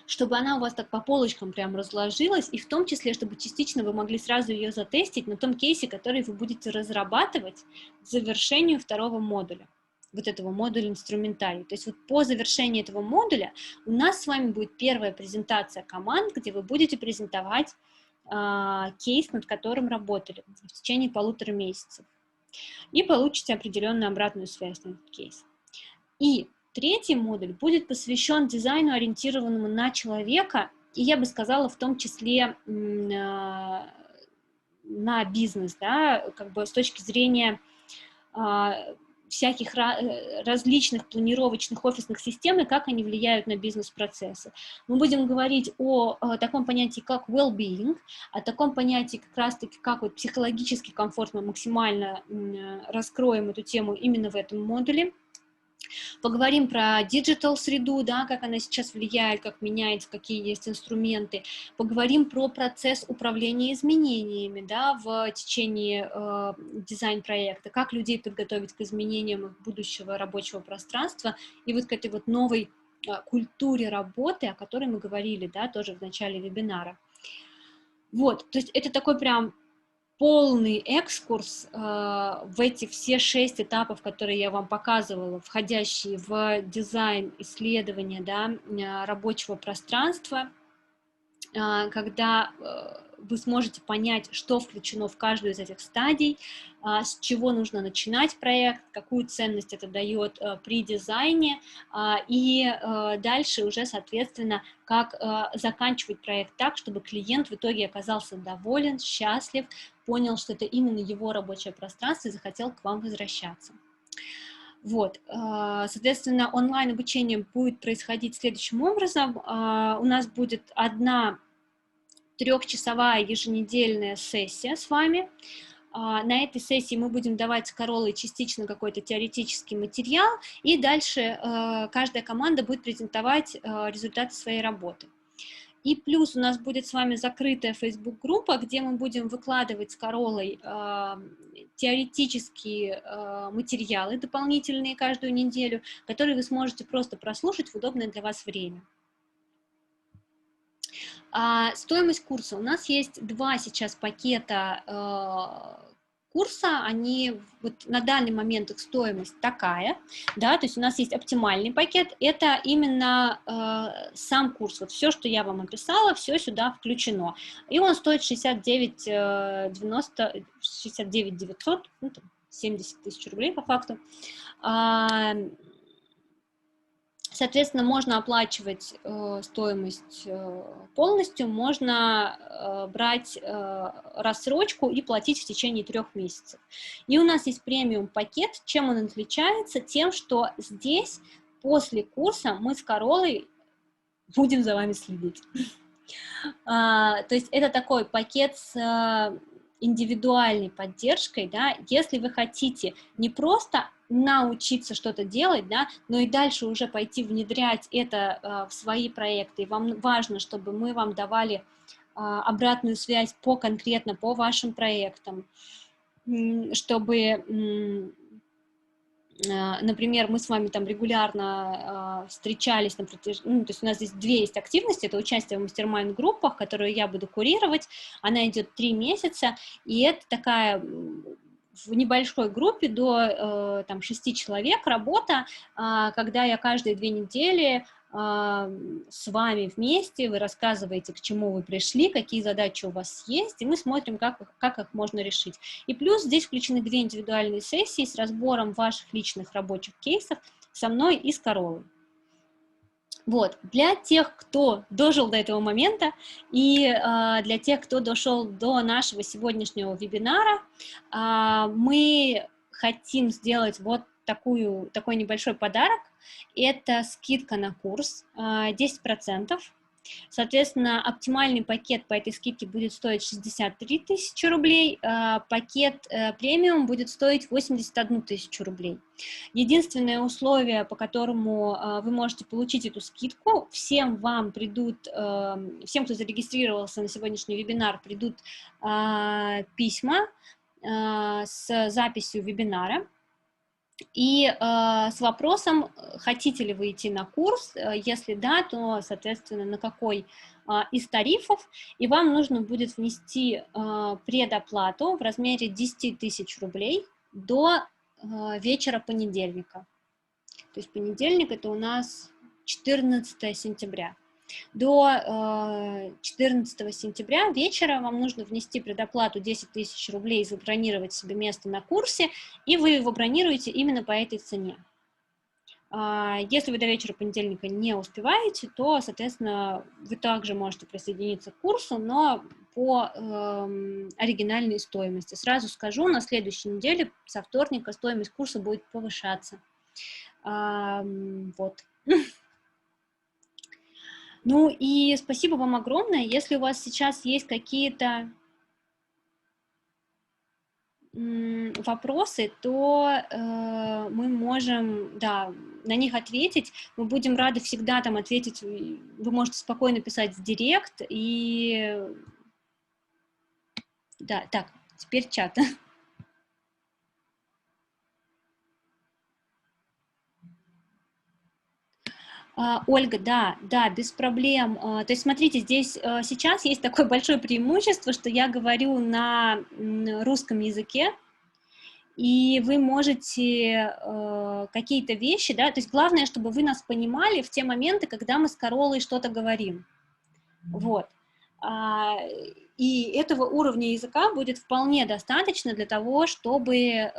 чтобы она у вас так по полочкам прям разложилась, и в том числе, чтобы частично вы могли сразу ее затестить на том кейсе, который вы будете разрабатывать к завершению 2-го модуля, вот этого модуля инструментарий. То есть вот по завершении этого модуля у нас с вами будет первая презентация команд, где вы будете презентовать кейс, над которым работали в течение 1,5 месяцев, и получите определенную обратную связь на этот кейс. И 3-й модуль будет посвящен дизайну, ориентированному на человека, и я бы сказала, в том числе на бизнес, да, как бы с точки зрения всяких различных планировочных офисных систем и как они влияют на бизнес-процессы. Мы будем говорить о таком понятии, как well-being, о таком понятии как раз-таки, как вот психологический комфорт. Мы максимально раскроем эту тему именно в этом модуле. Поговорим про диджитал-среду, да, как она сейчас влияет, как меняется, какие есть инструменты. Поговорим про процесс управления изменениями, да, в течение дизайн-проекта, как людей подготовить к изменениям их будущего рабочего пространства и вот к этой вот новой культуре работы, о которой мы говорили, да, тоже в начале вебинара. Вот, то есть это такой прям полный экскурс в эти все 6 этапов, которые я вам показывала, входящие в дизайн, исследования, да, рабочего пространства, когда вы сможете понять, что включено в каждую из этих стадий, с чего нужно начинать проект, какую ценность это дает при дизайне, и дальше уже, соответственно, как заканчивать проект так, чтобы клиент в итоге оказался доволен, счастлив, понял, что это именно его рабочее пространство и захотел к вам возвращаться. Вот, соответственно, онлайн-обучение будет происходить следующим образом. У нас будет одна 3-часовая еженедельная сессия с вами. На этой сессии мы будем давать с Каролой частично какой-то теоретический материал, и дальше каждая команда будет презентовать результаты своей работы. И плюс у нас будет с вами закрытая Facebook-группа, где мы будем выкладывать с Каролой теоретические материалы дополнительные каждую неделю, которые вы сможете просто прослушать в удобное для вас время. Стоимость курса. У нас есть 2 сейчас пакета курса, они вот на данный момент их стоимость такая, да, то есть у нас есть оптимальный пакет, это именно сам курс, вот все, что я вам описала, все сюда включено, и он стоит 69 900, ну, 70 тысяч рублей по факту. Соответственно, можно оплачивать стоимость полностью, можно брать рассрочку и платить в течение 3 месяцев. И у нас есть премиум-пакет. Чем он отличается? Тем, что здесь после курса мы с Каролой будем за вами следить. То есть это такой пакет с индивидуальной поддержкой, да, если вы хотите не просто научиться что-то делать, да, но и дальше уже пойти внедрять это в свои проекты, и вам важно, чтобы мы вам давали обратную связь конкретно по вашим проектам, чтобы, например, мы с вами там регулярно встречались на протяжении, то есть у нас здесь 2 есть активности, это участие в мастер-майнд-группах, которую я буду курировать, она идет 3 месяца, и это такая в небольшой группе до там 6 человек работа, когда я каждые 2 недели с вами вместе, вы рассказываете, к чему вы пришли, какие задачи у вас есть, и мы смотрим, как их можно решить. И плюс здесь включены 2 индивидуальные сессии с разбором ваших личных рабочих кейсов со мной и с Каролой. Вот, для тех, кто дожил до этого момента, и для тех, кто дошел до нашего сегодняшнего вебинара, мы хотим сделать вот такой небольшой подарок. Это скидка на курс 10%. Соответственно, оптимальный пакет по этой скидке будет стоить 63 тысячи рублей, пакет премиум будет стоить 81 тысячу рублей. Единственное условие, по которому вы можете получить эту скидку, всем, кто зарегистрировался на сегодняшний вебинар, придут письма с записью вебинара, и с вопросом, хотите ли вы идти на курс, если да, то, соответственно, на какой из тарифов, и вам нужно будет внести предоплату в размере 10 тысяч рублей до вечера понедельника. То есть понедельник — это у нас 14 сентября. До 14 сентября вечера вам нужно внести предоплату 10 тысяч рублей, забронировать себе место на курсе, и вы его бронируете именно по этой цене. Если вы до вечера понедельника не успеваете, то, соответственно, вы также можете присоединиться к курсу, но по оригинальной стоимости. Сразу скажу, на следующей неделе, со вторника, стоимость курса будет повышаться. Вот. Ну и спасибо вам огромное. Если у вас сейчас есть какие-то вопросы, то мы можем, да, на них ответить. Мы будем рады всегда там ответить. Вы можете спокойно писать в директ. И да, так, теперь чат. Ольга, да, без проблем. То есть, смотрите, здесь сейчас есть такое большое преимущество, что я говорю на русском языке, и вы можете какие-то вещи, да, то есть главное, чтобы вы нас понимали в те моменты, когда мы с Каролой что-то говорим. Вот. И этого уровня языка будет вполне достаточно для того, чтобы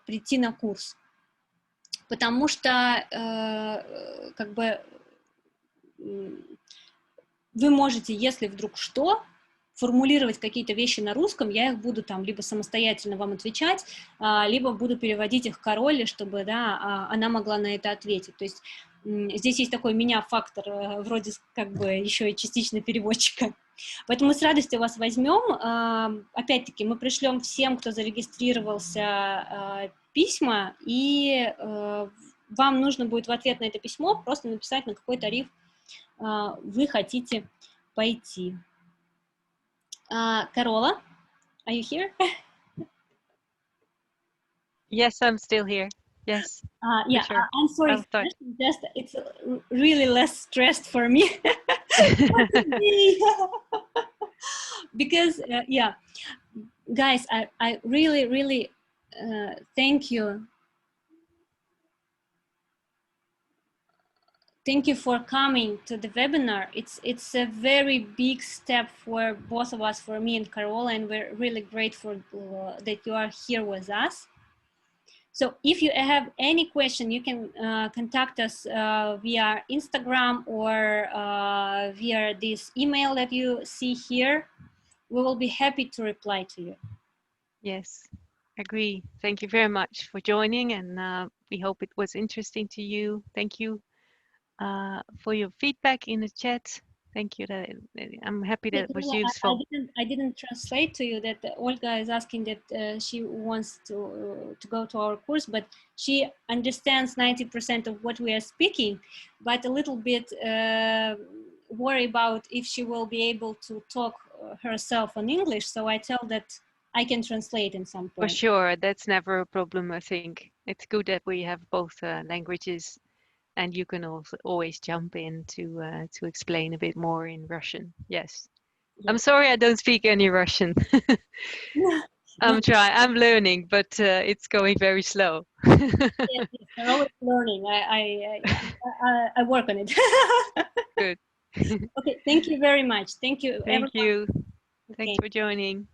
прийти на курс. Потому что, как бы, вы можете, если вдруг что, формулировать какие-то вещи на русском, я их буду там либо самостоятельно вам отвечать, либо буду переводить их к Кароле, чтобы, да, она могла на это ответить. То есть здесь есть такой меня-фактор, вроде как бы еще и частично переводчика. Поэтому мы с радостью вас возьмем. Опять-таки, мы пришлем всем, кто зарегистрировался, письма, и вам нужно будет в ответ на это письмо просто написать, на какой тариф вы хотите пойти. Carola, are you here? Yes, I'm still here. Yes. Yeah, sure. I'm sorry. Just it's really less stressed for me. Because yeah, guys, I really thank you. Thank you for coming to the webinar. It's a very big step for both of us, for me and Carola, and we're really grateful that you are here with us. So if you have any question, you can contact us via Instagram or via this email that you see here. We will be happy to reply to you. Yes, agree. Thank you very much for joining, and we hope it was interesting to you. Thank you for your feedback in the chat. Thank you. I'm happy that it was useful. I didn't translate to you that Olga is asking that she wants to go to our course, but she understands 90% of what we are speaking, but a little bit worry about if she will be able to talk herself in English. So I tell that I can translate in some point. For sure, that's never a problem. I think it's good that we have both languages. And you can also always jump in to explain a bit more in Russian. Yes. I'm sorry I don't speak any Russian. I'm learning, but it's going very slow. Yes, I'm always learning. I work on it. Good. Okay, thank you very much. Thank you. Thank you. Okay. Thanks for joining.